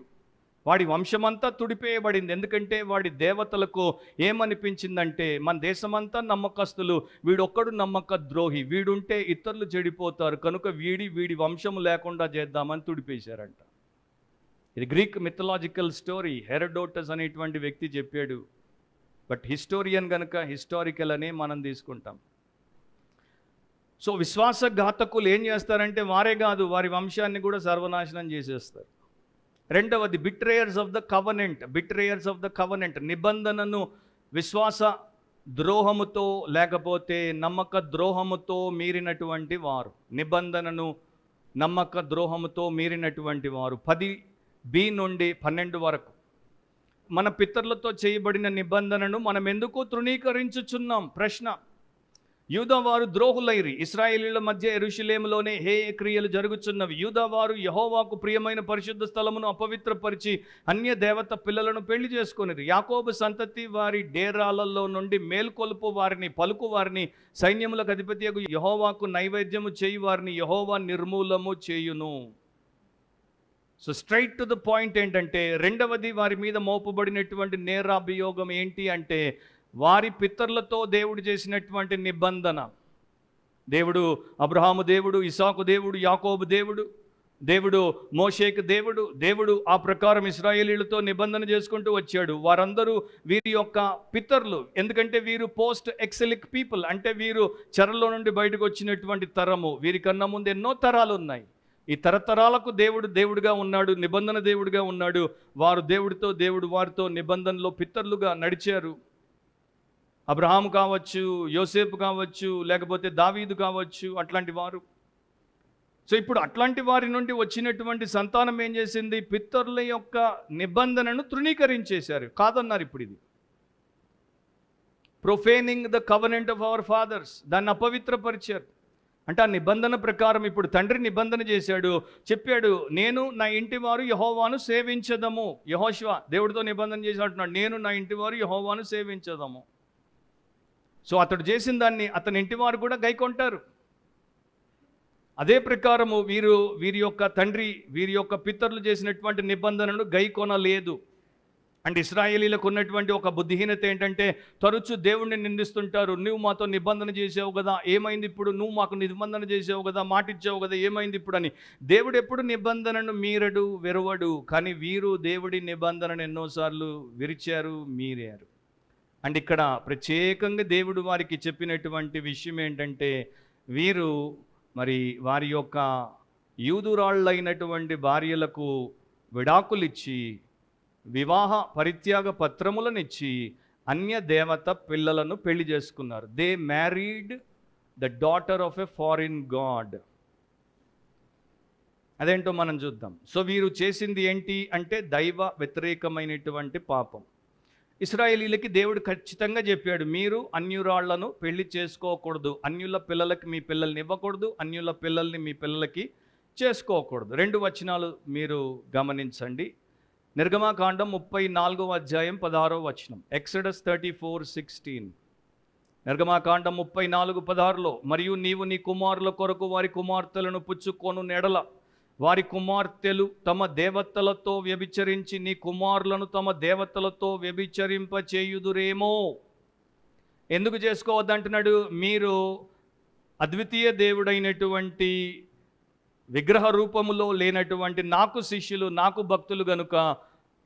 [SPEAKER 1] వాడి వంశమంతా తుడిపేయబడింది. ఎందుకంటే వాడి దేవతలకు ఏమనిపించిందంటే మన దేశమంతా నమ్మకస్తులు, వీడొక్కడు నమ్మక ద్రోహి, వీడుంటే ఇతరులు చెడిపోతారు, కనుక వీడి వంశము లేకుండా చేద్దామని తుడిపేశారంట. ఇది గ్రీక్ మిథలాజికల్ స్టోరీ. హెరోడోటస్ అనేటువంటి వ్యక్తి చెప్పాడు. బట్ హిస్టోరియన్ కనుక హిస్టారికల్ అనే మనం తీసుకుంటాం. సో విశ్వాసఘాతకులు ఏం చేస్తారంటే వారే కాదు, వారి వంశాన్ని కూడా సర్వనాశనం చేసేస్తారు. రెండవది బిట్రేయర్స్ ఆఫ్ ద కవనెంట్, నిబంధనను విశ్వాస ద్రోహముతో లేకపోతే నమ్మక ద్రోహముతో మీరినటువంటి వారు, నిబంధనను నమ్మక ద్రోహముతో మీరినటువంటి వారు. 10b నుండి 12 వరకు మన పితరులతో చేయబడిన నిబంధనను మనం ఎందుకు తృణీకరించుచున్నాం? ప్రశ్న. యూదావారు ద్రోహులైరి, ఇశ్రాయేలీయుల మధ్య యెరూషలేములోనే హేయ క్రియలు జరుగుచున్నవి. యూదావారు యెహోవాకు ప్రియమైన పరిశుద్ధ స్థలమును అపవిత్రపరిచి అన్య దేవత పిల్లలను పెళ్లి చేసుకొనిరి. యాకోబు సంతతి వారి డేరాలలో నుండి మేల్కొలుపు వారిని, పలుకు వారిని, సైన్యములకు అధిపతియగు యెహోవాకు నైవేద్యము చేయు వారిని యెహోవా నిర్మూలము చేయును. So straight to the point ఏంటంటే, రెండవది వారి మీద మోపబడినటువంటి నేరాభియోగం ఏంటి అంటే, వారి పితరులతో దేవుడు చేసినటువంటి నిబంధన. దేవుడు అబ్రహాము దేవుడు, ఇసాకు దేవుడు, యాకోబు దేవుడు, దేవుడు మోషేకు దేవుడు. దేవుడు ఆ ప్రకారం ఇశ్రాయేలీయులతో నిబంధన చేసుకుంటూ వచ్చాడు. వారందరూ వీరి యొక్క పితరులు. ఎందుకంటే వీరు పోస్ట్ ఎక్సెలిక్ పీపుల్, అంటే వీరు చెరలో నుండి బయటకు వచ్చినటువంటి తరము. వీరికన్నా ముందు ఎన్నో తరాలు ఉన్నాయి. ఈ తరతరాలకు దేవుడు దేవుడిగా ఉన్నాడు, నిబంధన దేవుడిగా ఉన్నాడు. వారు దేవుడితో, దేవుడు వారితో నిబంధనలో పితరులుగా నడిచారు. అబ్రహాము కావచ్చు, యోసేపు కావచ్చు, లేకపోతే దావీదు కావచ్చు, అట్లాంటి వారు. సో ఇప్పుడు అట్లాంటి వారి నుండి వచ్చినటువంటి సంతానం ఏం చేసింది? పితరుల యొక్క నిబంధనను తృణీకరించేశారు, కాదన్నారు. ఇప్పుడు ఇది profaning the covenant of our fathers, దాన్ని అపవిత్రపరిచారు. అంటే ఆ నిబంధన ప్రకారం ఇప్పుడు తండ్రి నిబంధన చేశాడు, చెప్పాడు, నేను నా ఇంటి వారు యెహోవాను సేవించదము. యెహోషువ దేవుడితో నిబంధన చేసి అంటున్నాడు, నేను నా ఇంటి వారు యెహోవాను సేవించదము. సో అతడు చేసిన దాన్ని అతని ఇంటి వారు కూడా గైకొంటారు. అదే ప్రకారము వీరి యొక్క తండ్రి, వీరి యొక్క పితరులు చేసినటువంటి నిబంధనను గైకొనలేదు. అంటే ఇశ్రాయేలీలకు ఉన్నటువంటి ఒక బుద్ధిహీనత ఏంటంటే, తరచూ దేవుణ్ణి నిందిస్తుంటారు. నువ్వు మాతో నిబంధన చేసావు కదా, ఏమైంది ఇప్పుడు? నువ్వు మాకు నిబంధన చేసావు కదా, మాటిచ్చావు కదా, ఏమైంది ఇప్పుడు అని. దేవుడు ఎప్పుడు నిబంధనను మీరడు, విరవడు. కానీ వీరు దేవుడి నిబంధనను ఎన్నోసార్లు విరిచారు, మీరారు. అండ్ ఇక్కడ ప్రత్యేకంగా దేవుడు వారికి చెప్పినటువంటి విషయం ఏంటంటే, వీరు మరి వారి యొక్క యూదురాళ్ళైనటువంటి భార్యలకు విడాకులిచ్చి, వివాహ పరిత్యాగ పత్రములనిచ్చి అన్య దేవత పిల్లలను పెళ్లి చేసుకున్నారు. They married the daughter of a foreign God. అదేంటో మనం చూద్దాం. సో వీరు చేసింది ఏంటి అంటే దైవ వ్యతిరేకమైనటువంటి పాపం. ఇశ్రాయేలీలకి దేవుడు ఖచ్చితంగా చెప్పాడు, మీరు అన్యురాళ్లను పెళ్లి చేసుకోకూడదు, అన్యుల పిల్లలకి మీ పిల్లల్ని ఇవ్వకూడదు, అన్యుల పిల్లల్ని మీ పిల్లలకి చేసుకోకూడదు. 2 వచనాలు మీరు గమనించండి. నిర్గమాకాండం 34వ అధ్యాయం 16వ వచనం. ఎక్సడస్ 34:16. నిర్గమాకాండం 34:16లో, మరియు నీవు నీ కుమారుల కొరకు వారి కుమార్తెలను పుచ్చుకొను నెడల వారి కుమార్తెలు తమ దేవతలతో వ్యభిచరించి నీ కుమారులను తమ దేవతలతో వ్యభిచరింప చేయుదురేమో. ఎందుకు చేసుకోవద్దంటున్నాడు? మీరు అద్వితీయ దేవుడైనటువంటి విగ్రహ రూపములో లేనటువంటి నాకు శిష్యులు, నాకు భక్తులు గనుక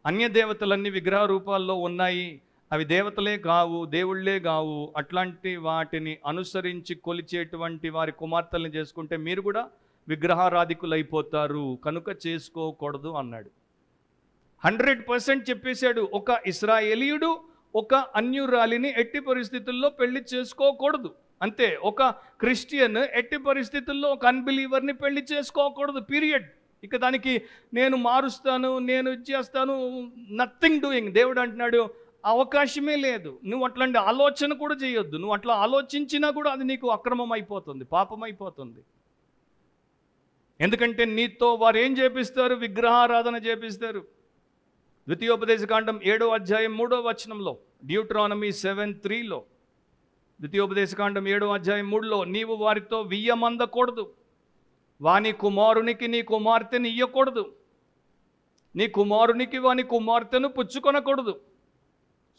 [SPEAKER 1] అన్య దేవతలన్నీ విగ్రహ రూపాల్లో ఉన్నాయి, అవి దేవతలే కావు, దేవుళ్ళే కావు. అట్లాంటి వాటిని అనుసరించి కొలిచేటువంటి వారి కుమార్తెల్ని చేసుకుంటే మీరు కూడా విగ్రహారాధికులైపోతారు, కనుక చేసుకోకూడదు అన్నాడు. 100% చెప్పేశాడు. ఒక ఇశ్రాయేలీయుడు ఒక అన్యురాలిని ఎట్టి పరిస్థితుల్లో పెళ్లి చేసుకోకూడదు, అంతే. ఒక క్రిస్టియన్ ఎట్టి పరిస్థితుల్లో ఒక అన్బిలీవర్ని పెళ్లి చేసుకోకూడదు, పీరియడ్. ఇక దానికి నేను మారుస్తాను, నేను ఇచ్చేస్తాను, నథింగ్ డూయింగ్. దేవుడు అంటున్నాడు అవకాశమే లేదు. నువ్వు అట్లాంటి ఆలోచన కూడా చేయొద్దు. నువ్వు అట్లా ఆలోచించినా కూడా అది నీకు అక్రమం అయిపోతుంది, పాపం అయిపోతుంది. ఎందుకంటే నీతో వారు ఏం చేపిస్తారు? విగ్రహారాధన చేపిస్తారు. ద్వితీయోపదేశకాండం 7వ అధ్యాయం 3వ వచనంలో, డ్యూట్రానమీ 7:3లో, ద్వితీయోపదేశకాండం 7వ అధ్యాయం 3లో, నీవు వారితో వియ్యమందకూడదు, వాని కుమారునికి నీ కుమార్తెని ఇయ్యకూడదు, నీ కుమారునికి వాని కుమార్తెను పుచ్చుకొనకూడదు.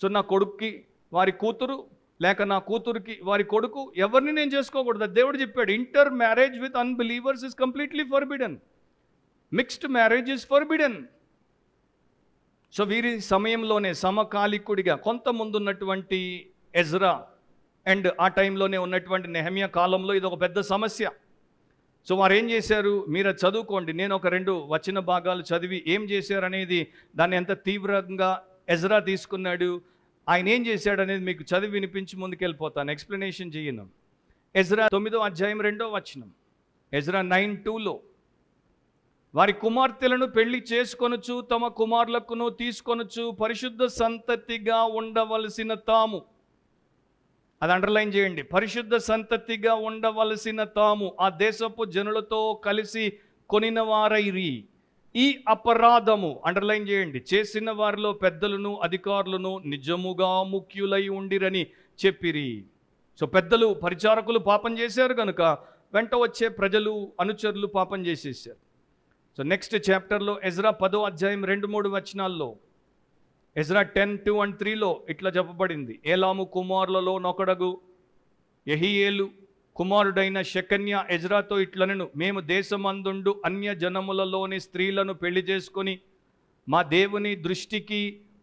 [SPEAKER 1] సో నా కొడుక్కి వారి కూతురు, లేక నా కూతురికి వారి కొడుకు, ఎవరిని నేను చేసుకోకూడదు. దేవుడు చెప్పాడు, inter marriage with unbelievers is completely forbidden. Mixed marriage is forbidden. So వీరి సమయంలోనే సమకాలికుడిగా కొంత ముందున్నటువంటి ఎజ్రా అండ్ ఆ టైంలోనే ఉన్నటువంటి నెహెమ్యా కాలంలో ఇది ఒక పెద్ద సమస్య. సో వారు ఏం చేశారు? మీరు చదువుకోండి. నేను ఒక 2 వచన భాగాలు చదివి ఏం చేశారనేది, దాన్ని ఎంత తీవ్రంగా ఎజ్రా తీసుకున్నాడు, ఆయన ఏం చేశాడు అనేది మీకు చదివి వినిపించి ముందుకెళ్ళిపోతాను, ఎక్స్ప్లెనేషన్ చేయను. ఎజ్రా 9వ అధ్యాయం 2వ వచనం. ఎజ్రా 9:2లో, వారి కుమార్తెలను పెళ్లి చేసుకొనుచు తమ కుమారులకును తీసుకొనుచు పరిశుద్ధ సంతతిగా ఉండవలసిన తాము. అది అండర్లైన్ చేయండి. పరిశుద్ధ సంతతిగా ఉండవలసిన తాము ఆ దేశపు జనులతో కలిసి కొనిన వారైరి. ఈ అపరాధము అండర్లైన్ చేయండి, చేసిన వారిలో పెద్దలను అధికారులను నిజముగా ముఖ్యులై ఉండిరని చెప్పిరి. సో పెద్దలు పరిచారకులు పాపం చేశారు కనుక వెంట వచ్చే ప్రజలు అనుచరులు పాపం చేసేసారు. సో నెక్స్ట్ చాప్టర్లో ఎజ్రా 10వ అధ్యాయం 2-3 వచనాల్లో, ఎజ్రా 10:2-3లో ఇట్లా చెప్పబడింది. ఏలాము కుమారులలో నొకడగు యెహీయేలు కుమారుడైన షెకన్యా ఎజ్రాతో ఇట్లనెను, మేము దేశమందుండు అన్య జనములలోని స్త్రీలను పెళ్లి చేసుకొని మా దేవుని దృష్టికి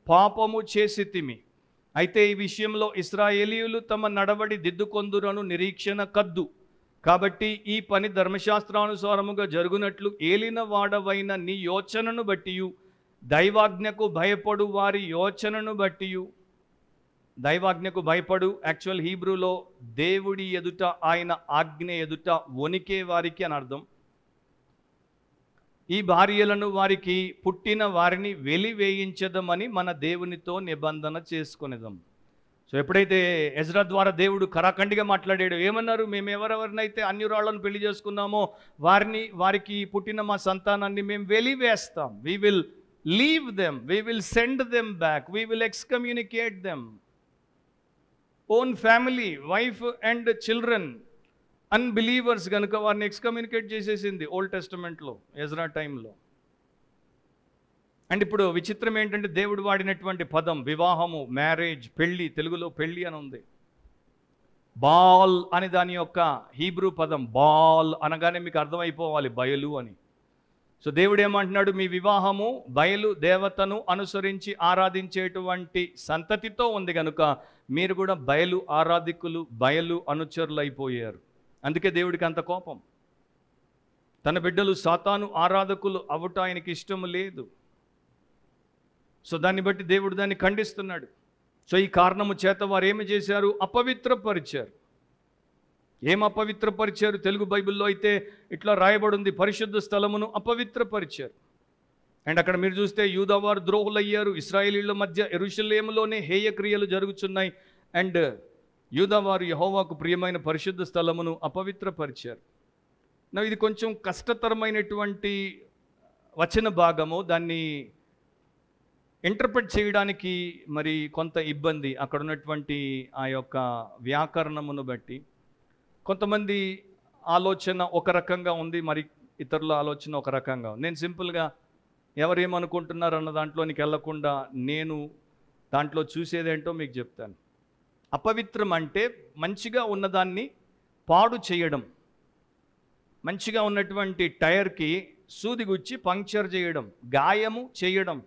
[SPEAKER 1] పాపము చేసితిమి. అయితే ఈ విషయంలో ఇశ్రాయేలీయులు తమ నడవడి దిద్దుకొందురను నిరీక్షణ కద్దు. కాబట్టి ఈ పని ధర్మశాస్త్రానుసారముగా జరుగునట్లు ఏలిన వాడవైన నీ యోచనను బట్టియు దైవాజ్ఞకు భయపడు వారి యోచనను బట్టియు. దైవాజ్ఞకు భయపడు యాక్చువల్ హీబ్రూలో దేవుడి ఎదుట, ఆయన ఆజ్ఞ ఎదుట వణికే వారికి అని అర్థం. ఈ భార్యలను వారికి పుట్టిన వారిని వెలివేయించదమని మన దేవునితో నిబంధన చేసుకునేదాం. సో ఎప్పుడైతే ఎజ్రా ద్వారా దేవుడు కరాఖండిగా మాట్లాడాడు, ఏమన్నారు, మేము ఎవరెవరినైతే అన్యురాళ్లను పెళ్లి చేసుకున్నామో వారికి పుట్టిన మా సంతానాన్ని మేము వెలివేస్తాం. We will leave them, we will send them back, we will excommunicate them. Own family, wife and children unbelievers కనుక వారిని ఎక్స్కమ్యూనికేట్ చేసేసింది ఓల్డ్ టెస్టమెంట్లో ఎజ్రా టైంలో. అండ్ ఇప్పుడు విచిత్రం ఏంటంటే దేవుడు వాడినటువంటి పదం వివాహము, మ్యారేజ్, పెళ్ళి, తెలుగులో పెళ్ళి అని ఉంది. బాల్ అని దాని యొక్క హీబ్రూ పదం. బాల్ అనగానే మీకు అర్థమైపోవాలి బయలు అని. సో దేవుడు ఏమంటున్నాడు, మీ వివాహము బయలు దేవతను అనుసరించి ఆరాధించేటువంటి సంతతితో ఉంది కనుక మీరు కూడా బయలు ఆరాధికులు, బయలు అనుచరులు అయిపోయారు. అందుకే దేవుడికి అంత కోపం. తన బిడ్డలు సాతాను ఆరాధకులు అవ్వట ఆయనకి ఇష్టం లేదు. సో దాన్ని బట్టి దేవుడు దాన్ని ఖండిస్తున్నాడు. సో ఈ కారణము చేత వారు ఏమి చేశారు, అపవిత్రపరిచారు. ఏం అపవిత్రపరిచారు? తెలుగు బైబిల్లో అయితే ఇట్లా రాయబడింది, పరిశుద్ధ స్థలమును అపవిత్రపరిచారు. అండ్ అక్కడ మీరు చూస్తే యూదావారు ద్రోహులయ్యారు. ఇశ్రాయేలీల మధ్య యెరూషలేములోనే హేయ క్రియలు జరుగుతున్నాయి. అండ్ యూదావారు యెహోవాకు ప్రియమైన పరిశుద్ధ స్థలమును అపవిత్రపరిచారు. ఇది కొంచెం కష్టతరమైనటువంటి వచన భాగము. దాన్ని ఇంటర్ప్రెట్ చేయడానికి మరి కొంత ఇబ్బంది అక్కడ ఉన్నటువంటి ఆ యొక్క వ్యాకరణమును బట్టి. కొంతమంది ఆలోచన ఒక రకంగా ఉంది, మరి ఇతరుల ఆలోచన ఒక రకంగా ఉంది. నేను సింపుల్గా ఎవరేమనుకుంటున్నారు అన్న దాంట్లోనికి వెళ్లకుండా నేను దాంట్లో చూసేదేంటో మీకు చెప్తాను. అపవిత్రం అంటే మంచిగా ఉన్నదాన్ని పాడు చేయడం. మంచిగా ఉన్నటువంటి టైర్కి సూది గుచ్చి పంక్చర్ చేయడం, గాయము చేయడం,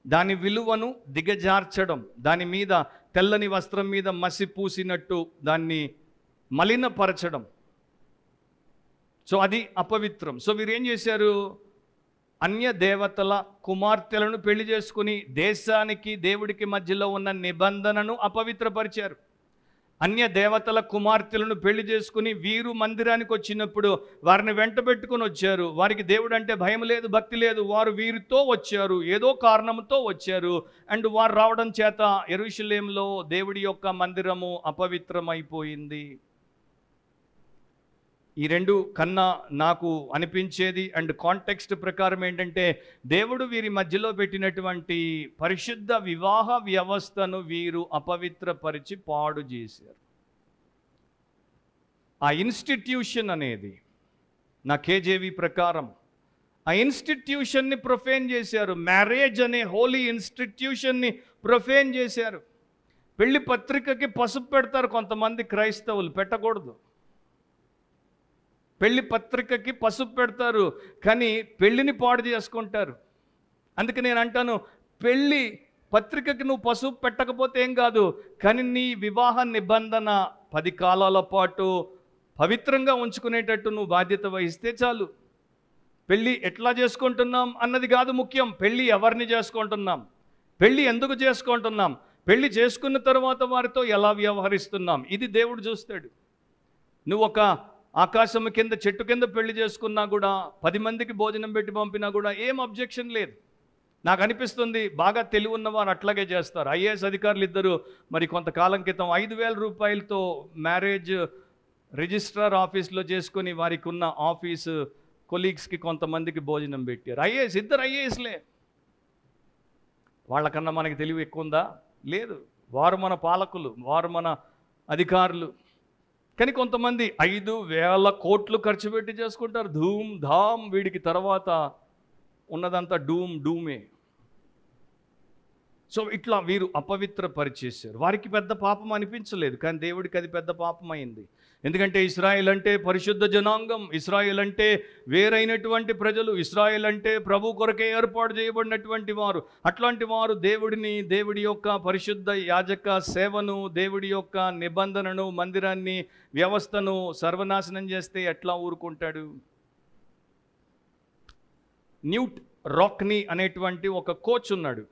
[SPEAKER 1] దాని విలువను దిగజార్చడం, దాని మీద తెల్లని వస్త్రం మీద మసి పూసినట్టు దాన్ని మలినపరచడం. సో అది అపవిత్రం. సో వీరేం చేశారు, అన్య దేవతల కుమార్తెలను పెళ్లి చేసుకుని దేశానికి దేవుడికి మధ్యలో ఉన్న నిబంధనను అపవిత్రపరిచారు. అన్య దేవతల కుమార్తెలను పెళ్లి చేసుకుని వీరు మందిరానికి వచ్చినప్పుడు వారిని వెంట పెట్టుకుని వచ్చారు. వారికి దేవుడు అంటే భయం లేదు, భక్తి లేదు. వారు వీరితో వచ్చారు, ఏదో కారణంతో వచ్చారు. అండ్ వారు రావడం చేత యెరూషలేములో దేవుడి యొక్క మందిరము అపవిత్రమైపోయింది. ఈ రెండు కన్నా నాకు అనిపించేది అండ్ కాంటెక్స్ట్ ప్రకారం ఏంటంటే దేవుడు వీరి మధ్యలో పెట్టినటువంటి పరిశుద్ధ వివాహ వ్యవస్థను వీరు అపవిత్రపరిచి పాడు చేశారు. ఆ ఇన్స్టిట్యూషన్ అనేది నా కేజేవి ప్రకారం ఆ ఇన్స్టిట్యూషన్ని ప్రొఫేన్ చేశారు. మ్యారేజ్ అనే హోలీ ఇన్స్టిట్యూషన్ని ప్రొఫేన్ చేశారు. పెళ్లి పత్రికకి పసుపు పెడతారు కొంతమంది క్రైస్తవులు, పెట్టకూడదు. పెళ్లి పత్రికకి పసుపు పెడతారు, కానీ పెళ్ళిని పాడు చేసుకుంటారు. అందుకే నేను అంటాను, పెళ్ళి పత్రికకి నువ్వు పసుపు పెట్టకపోతే ఏం కాదు, కానీ నీ వివాహ నిబంధన 10 కాలాల పాటు పవిత్రంగా ఉంచుకునేటట్టు నువ్వు బాధ్యత వహిస్తే చాలు. పెళ్ళి ఎట్లా చేసుకుంటున్నాం అన్నది కాదు ముఖ్యం, పెళ్ళి ఎవరిని చేసుకుంటున్నాం, పెళ్ళి ఎందుకు చేసుకుంటున్నాం, పెళ్ళి చేసుకున్న తర్వాత వారితో ఎలా వ్యవహరిస్తున్నాం, ఇది దేవుడు చూస్తాడు. నువ్వు ఒక ఆకాశం కింద చెట్టు కింద పెళ్లి చేసుకున్నా కూడా 10 మందికి భోజనం పెట్టి పంపినా కూడా ఏం అబ్జెక్షన్ లేదు. నాకు అనిపిస్తుంది బాగా తెలివి ఉన్నవారు అట్లాగే చేస్తారు. ఐఏఎస్ అధికారులు ఇద్దరు మరి కొంతకాలం క్రితం 5,000 రూపాయలతో మ్యారేజ్ రిజిస్ట్రార్ ఆఫీస్లో చేసుకుని వారికి ఉన్న ఆఫీసు కొలీగ్స్కి కొంతమందికి భోజనం పెట్టారు. ఇద్దరు ఐఏఎస్లే. వాళ్ళకన్నా మనకి తెలివి ఎక్కువ ఉందా? లేదు. వారు మన పాలకులు, వారు మన అధికారులు. కానీ కొంతమంది 5,000 కోట్లు ఖర్చు పెట్టి చేసుకుంటారు. ధూమ్ ధామ్. వీడికి తర్వాత ఉన్నదంతా డూమే. సో ఇట్లా వీరు అపవిత్రపరిచేశారు. వారికి పెద్ద పాపం అనిపించలేదు, కానీ దేవుడికి అది పెద్ద పాపం అయింది. ఎందుకంటే ఇశ్రాయేల్ అంటే పరిశుద్ధ జనాంగం, ఇశ్రాయేల్ అంటే వేరైనటువంటి ప్రజలు, ఇశ్రాయేల్ అంటే ప్రభు కొరకే ఏర్పాటు చేయబడినటువంటి వారు. అట్లాంటి వారు దేవుడి యొక్క పరిశుద్ధ యాజక సేవను, దేవుడి యొక్క నిబంధనను, మందిరాన్ని, వ్యవస్థను సర్వనాశనం చేస్తే ఎట్లా ఊరుకుంటాడు? న్యూట్ రాక్నీ అనేటువంటి ఒక కోచ్ ఉన్నాడు.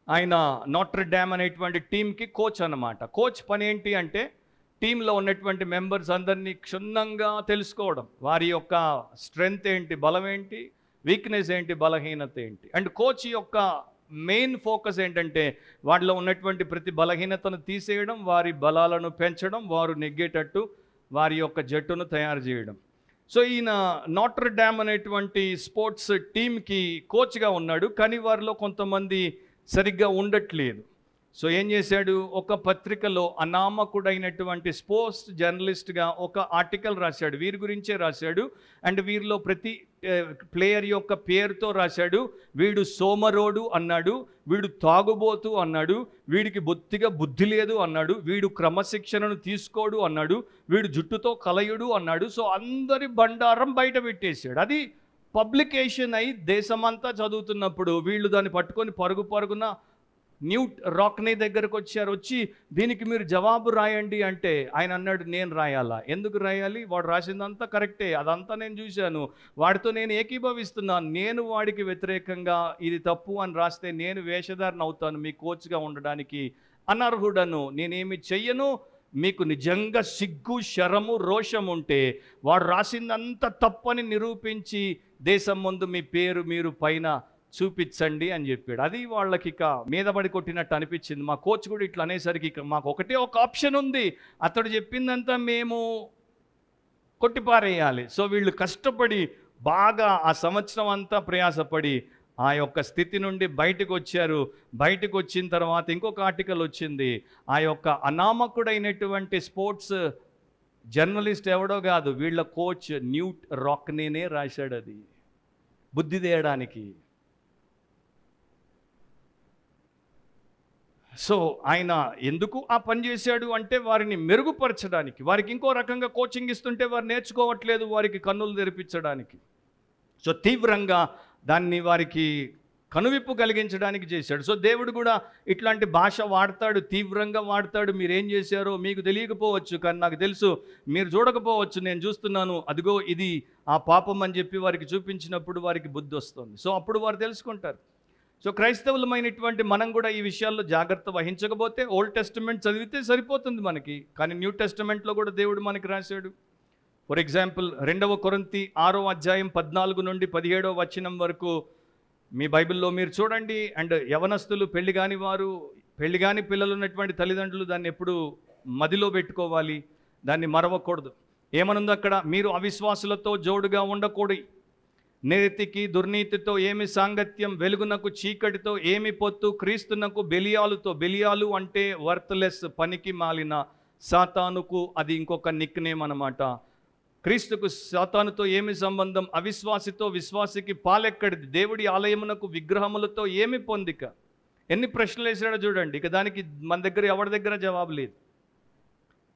[SPEAKER 1] ఆయన నాట్రే డామ్ అనేటువంటి టీంకి కోచ్ అన్నమాట. కోచ్ పని ఏంటి అంటే టీంలో ఉన్నటువంటి మెంబర్స్ అందరినీ క్షుణ్ణంగా తెలుసుకోవడం, వారి యొక్క స్ట్రెంగ్త్ ఏంటి, బలం ఏంటి, వీక్నెస్ ఏంటి, బలహీనత ఏంటి. అండ్ కోచ్ యొక్క మెయిన్ ఫోకస్ ఏంటంటే వాటిలో ఉన్నటువంటి ప్రతి బలహీనతను తీసేయడం, వారి బలాలను పెంచడం, వారు నెగ్గేటట్టు వారి యొక్క జట్టును తయారు చేయడం. సో ఈయన నాట్రే డామ్ అనేటువంటి స్పోర్ట్స్ టీంకి కోచ్గా ఉన్నాడు, కానీ వారిలో కొంతమంది సరిగ్గా ఉండట్లేదు. సో ఏం చేశాడు, ఒక పత్రికలో అనామకుడైనటువంటి స్పోర్ట్స్ జర్నలిస్ట్గా ఒక ఆర్టికల్ రాశాడు. వీరి గురించే రాశాడు. అండ్ వీరిలో ప్రతి ప్లేయర్ యొక్క పేరుతో రాశాడు. వీడు సోమరోడు అన్నాడు, వీడు తాగుబోతు అన్నాడు, వీడికి బొత్తిగా బుద్ధి లేదు అన్నాడు, వీడు క్రమశిక్షణను తీసుకోడు అన్నాడు, వీడు జుట్టుతో కలయుడు అన్నాడు. సో అందరి బండారం బయట పెట్టేశాడు. అది పబ్లికేషన్ అయి దేశమంతా చదువుతున్నప్పుడు వీళ్ళు దాన్ని పట్టుకొని పరుగున న్యూట్ రాక్నీ దగ్గరకు వచ్చి దీనికి మీరు జవాబు రాయండి అంటే ఆయన అన్నాడు, నేను రాయాలా? ఎందుకు రాయాలి? వాడు రాసిందంతా కరెక్టే, అదంతా నేను చూశాను, వాడితో నేను ఏకీభవిస్తున్నాను. నేను వాడికి వ్యతిరేకంగా ఇది తప్పు అని రాస్తే నేను వేషధారణ అవుతాను, మీ కోచ్గా ఉండడానికి అనర్హుడను, నేనేమి చెయ్యను. మీకు నిజంగా సిగ్గు, శరము, రోషం ఉంటే వాడు రాసిందంతా తప్పని నిరూపించి దేశం ముందు మీ పేరు మీరు పైన చూపించండి అని చెప్పాడు. అది వాళ్ళకి ఇక మీద పడి కొట్టినట్టు అనిపించింది. మా కోచ్ కూడా ఇట్లా అనేసరికి ఇక మాకు ఒకటే ఒక ఆప్షన్ ఉంది, అతడు చెప్పిందంతా మేము కొట్టిపారేయాలి. సో వీళ్ళు కష్టపడి బాగా ఆ సంవత్సరం అంతా ప్రయాసపడి ఆ యొక్క స్థితి నుండి బయటకు వచ్చారు. బయటకు వచ్చిన తర్వాత ఇంకొక ఆర్టికల్ వచ్చింది. ఆ యొక్క అనామకుడైనటువంటి స్పోర్ట్స్ జర్నలిస్ట్ ఎవడో కాదు, వీళ్ళ కోచ్ న్యూట్ రాక్నీనే రాశాడు. అది బుద్ధి తేయడానికి. సో ఆయన ఎందుకు ఆ పని చేశాడు అంటే వారిని మెరుగుపరచడానికి. వారికి ఇంకో రకంగా కోచింగ్ ఇస్తుంటే వారు నేర్చుకోవట్లేదు, వారికి కన్నులు తెరిపించడానికి. సో తీవ్రంగా దాన్ని వారికి కనువిప్పు కలిగించడానికి చేశాడు. సో దేవుడు కూడా ఇట్లాంటి భాష వాడతాడు, తీవ్రంగా వాడతాడు. మీరేం చేశారో మీకు తెలియకపోవచ్చు, కానీ నాకు తెలుసు. మీరు చూడకపోవచ్చు, నేను చూస్తున్నాను. అదిగో ఇది ఆ పాపం అని చెప్పి వారికి చూపించినప్పుడు వారికి బుద్ధి వస్తుంది. సో అప్పుడు వారు తెలుసుకుంటారు. సో క్రైస్తవులమైనటువంటి మనం కూడా ఈ విషయాల్లో జాగ్రత్త వహించకపోతే ఓల్డ్ టెస్టిమెంట్ చదివితే సరిపోతుంది మనకి, కానీ న్యూ టెస్టిమెంట్లో కూడా దేవుడు మనకి రాశాడు. ఫర్ ఎగ్జాంపుల్ 2 కొరింథీ 6వ అధ్యాయం 14 నుండి 17వ వచనం వరకు మీ బైబిల్లో మీరు చూడండి. అండ్ యవనస్తులు, పెళ్లి కాని పిల్లలు ఉన్నటువంటి తల్లిదండ్రులు దాన్ని ఎప్పుడు మదిలో పెట్టుకోవాలి, దాన్ని మరవకూడదు. ఏమనుంది అక్కడ? మీరు అవిశ్వాసులతో జోడుగా ఉండకూడదు, నీతికి దుర్నీతితో ఏమి సాంగత్యం, వెలుగునకు చీకటితో ఏమి పొత్తు, క్రీస్తునకు బెలియాలు అంటే వర్త్లెస్, పనికి మాలిన, సాతానుకు అది ఇంకొక నిక్ నేమ్ అన్నమాట. క్రీస్తుకు సాతానుతో ఏమి సంబంధం, అవిశ్వాసితో విశ్వాసికి పాలెక్కడిది, దేవుడి ఆలయమునకు విగ్రహములతో ఏమి పొందిక. ఎన్ని ప్రశ్నలు వేసాడో చూడండి. ఇక దానికి మన దగ్గర ఎవరి దగ్గర జవాబు లేదు.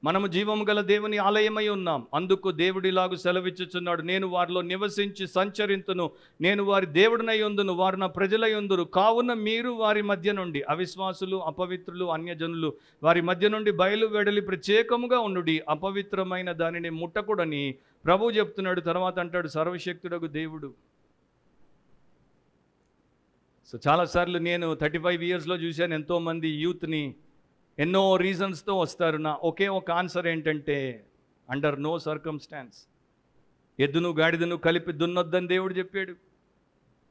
[SPEAKER 1] మనము జీవము గల దేవుని ఆలయమై ఉన్నాం, అందుకు దేవుడిలాగు సెలవిచ్చుచున్నాడు, నేను వారిలో నివసించి సంచరింతును, నేను వారి దేవుడినై ఉందును, వారు నా ప్రజలై ఉందురు. కావున మీరు వారి మధ్య నుండి, అవిశ్వాసులు, అపవిత్రులు, అన్యజనులు, వారి మధ్య నుండి బయలు వెడలి ప్రత్యేకముగా ఉండుడి, అపవిత్రమైన దానిని ముట్టకూడని ప్రభువు చెప్తున్నాడు. తర్వాత అంటాడు, సర్వశక్తుడగు దేవుడు. సో చాలాసార్లు నేను 35 ఇయర్స్లో చూశాను ఎంతోమంది యూత్ని ఎన్నో రీజన్స్తో వస్తారు. నా ఒకే ఒక ఆన్సర్ ఏంటంటే, అండర్ నో సర్కమ్స్టాన్స్. ఎద్దును గాడిదను కలిపి దున్నొద్దని దేవుడు చెప్పాడు.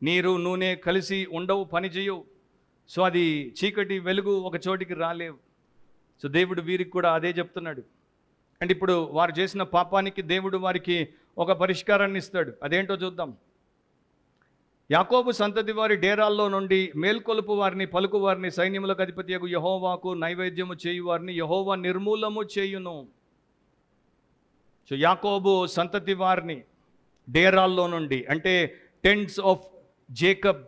[SPEAKER 1] నీరు నూనె కలిసి ఉండవు, పని చేయవు. సో అది చీకటి వెలుగు ఒక చోటికి రాలేవు. సో దేవుడు వీరికి కూడా అదే చెప్తున్నాడు. అండ్ ఇప్పుడు వారు చేసిన పాపానికి దేవుడు వారికి ఒక పరిష్కారాన్ని ఇస్తాడు. అదేంటో చూద్దాం. యాకోబు సంతతి వారి డేరాల్లో నుండి మేల్కొలుపు వారిని, పలుకు వారిని, సైన్యములకు అధిపతియగు యెహోవాకు నైవేద్యము చేయు వారిని యెహోవా నిర్మూలము చేయును. సో యాకోబు సంతతి వారిని డేరాల్లో నుండి, అంటే టెంట్స్ ఆఫ్ జేకబ్,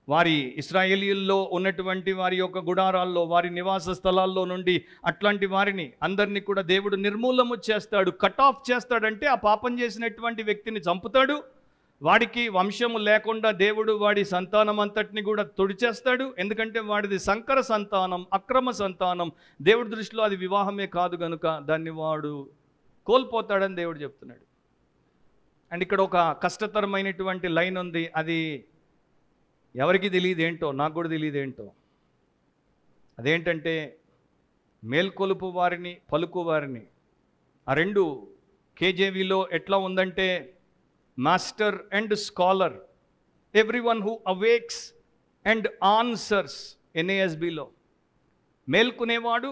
[SPEAKER 1] వారి ఇశ్రాయేలీల్లో ఉన్నటువంటి వారి యొక్క గుడారాల్లో, వారి నివాస స్థలాల్లో నుండి అట్లాంటి వారిని అందరినీ కూడా దేవుడు నిర్మూలము చేస్తాడు, కట్ ఆఫ్ చేస్తాడంటే ఆ పాపం చేసినటువంటి వ్యక్తిని చంపుతాడు. వాడికి వంశము లేకుండా దేవుడు వాడి సంతానం అంతటిని కూడా తుడిచేస్తాడు. ఎందుకంటే వాడిది సంకర సంతానం, అక్రమ సంతానం. దేవుడి దృష్టిలో అది వివాహమే కాదు కనుక దాన్ని వాడు కోల్పోతాడని దేవుడు చెప్తున్నాడు. అండ్ ఇక్కడ ఒక కష్టతరమైనటువంటి లైన్ ఉంది. అది ఎవరికి తెలియదు ఏంటో, నాకు కూడా తెలియదు ఏంటో. అదేంటంటే మేల్కొలుపు వారిని, పలుకు వారిని, ఆ రెండు కేజేవిలో ఎట్లా ఉందంటే master and scholar, everyone who awakes and answers. ఎన్ఏఎస్బిలో మేల్కొనేవాడు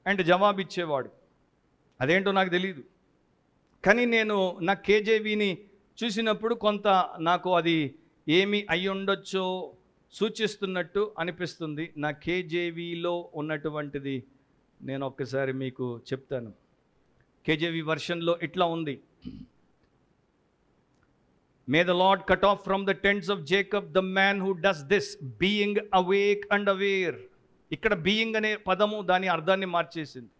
[SPEAKER 1] అండ్ జవాబిచ్చేవాడు. అదేంటో నాకు తెలియదు. కానీ నేను నా కేజేవిని చూసినప్పుడు కొంత నాకు అది ఏమి అయి ఉండొచ్చో సూచిస్తున్నట్టు అనిపిస్తుంది. నా కేజేవిలో ఉన్నటువంటిది నేను ఒక్కసారి మీకు చెప్తాను. కేజేవి వర్షన్లో ఇట్లా ఉంది. May the Lord cut off from the tents of Jacob the man who does this, being awake and aware. ఇక్కడ బీయింగ్ అనే పదము దాని అర్థాన్ని మార్చేసింది.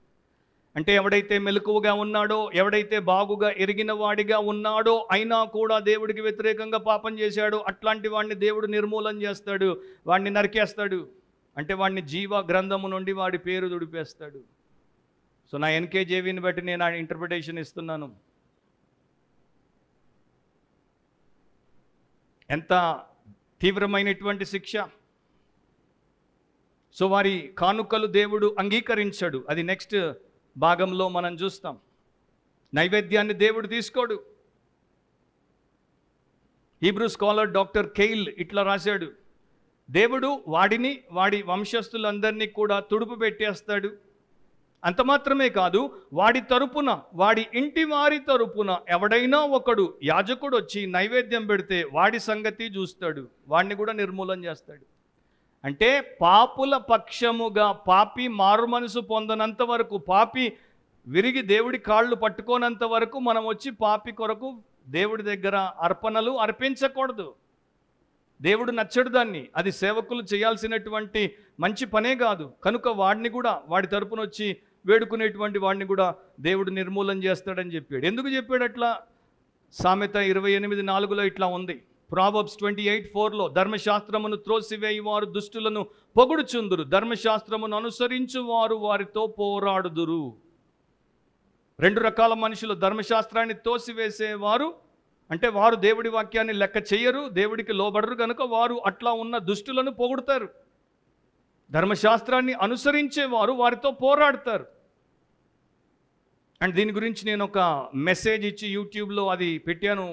[SPEAKER 1] అంటే ఎవడైతే మెలకువగా ఉన్నాడో, ఎవడైతే బాగుగా ఎరిగిన వాడిగా ఉన్నాడో, అయినా కూడా దేవుడికి వ్యతిరేకంగా పాపం చేశాడో, అట్లాంటి వాడిని దేవుడు నిర్మూలన చేస్తాడు, వాడిని నరికేస్తాడు. అంటే వాడిని జీవ గ్రంథము నుండి వాడి పేరు దుడిపేస్తాడు. సో నా ఎన్కేజేవిని బట్టి నేను ఆ ఇంటర్ప్రిటేషన్ ఇస్తున్నాను. ఎంత తీవ్రమైనటువంటి శిక్ష. సో వారి కానుకలు దేవుడు అంగీకరించాడు. అది నెక్స్ట్ భాగంలో మనం చూస్తాం. నైవేద్యాన్ని దేవుడు తీసుకోడు. హీబ్రూ స్కాలర్ డాక్టర్ కెయిల్ ఇట్లా రాశాడు, దేవుడు వాడిని, వాడి వంశస్థులందరినీ కూడా తుడుపు పెట్టేస్తాడు. అంత మాత్రమే కాదు, వాడి తరపున, వాడి ఇంటి వారి తరపున ఎవడైనా ఒకడు యాజకుడు వచ్చి నైవేద్యం పెడితే వాడి సంగతి చూస్తాడు, వాడిని కూడా నిర్మూలన చేస్తాడు. అంటే పాపుల పక్షముగా, పాపి మారు మనసు పొందనంత వరకు, పాపి విరిగి దేవుడి కాళ్ళు పట్టుకోనంత వరకు మనం వచ్చి పాపి కొరకు దేవుడి దగ్గర అర్పణలు అర్పించకూడదు. దేవుడు నచ్చడు దాన్ని. అది సేవకులు చేయాల్సినటువంటి మంచి పనే కాదు. కనుక వాడిని కూడా, వాడి తరపున వచ్చి వేడుకునేటువంటి వాడిని కూడా దేవుడు నిర్మూలన చేస్తాడని చెప్పాడు. ఎందుకు చెప్పాడు అట్లా? సామెత 28:4 ఇట్లా ఉంది. ప్రావర్బ్స్ 28:4 ధర్మశాస్త్రమును త్రోసివేయి వారు దుష్టులను పొగుడుచుందురు, ధర్మశాస్త్రమును అనుసరించు వారు వారితో పోరాడుదురు. రెండు రకాల మనుషులు. ధర్మశాస్త్రాన్ని తోసివేసేవారు అంటే వారు దేవుడి వాక్యాన్ని లెక్క చెయ్యరు, దేవుడికి లోబడరు, కనుక వారు అట్లా ఉన్న దుష్టులను పొగుడుతారు. ధర్మశాస్త్రాన్ని అనుసరించేవారు వారితో పోరాడతారు. అండ్ దీని గురించి నేను ఒక మెసేజ్ ఇచ్చి యూట్యూబ్లో అది పెట్టాను,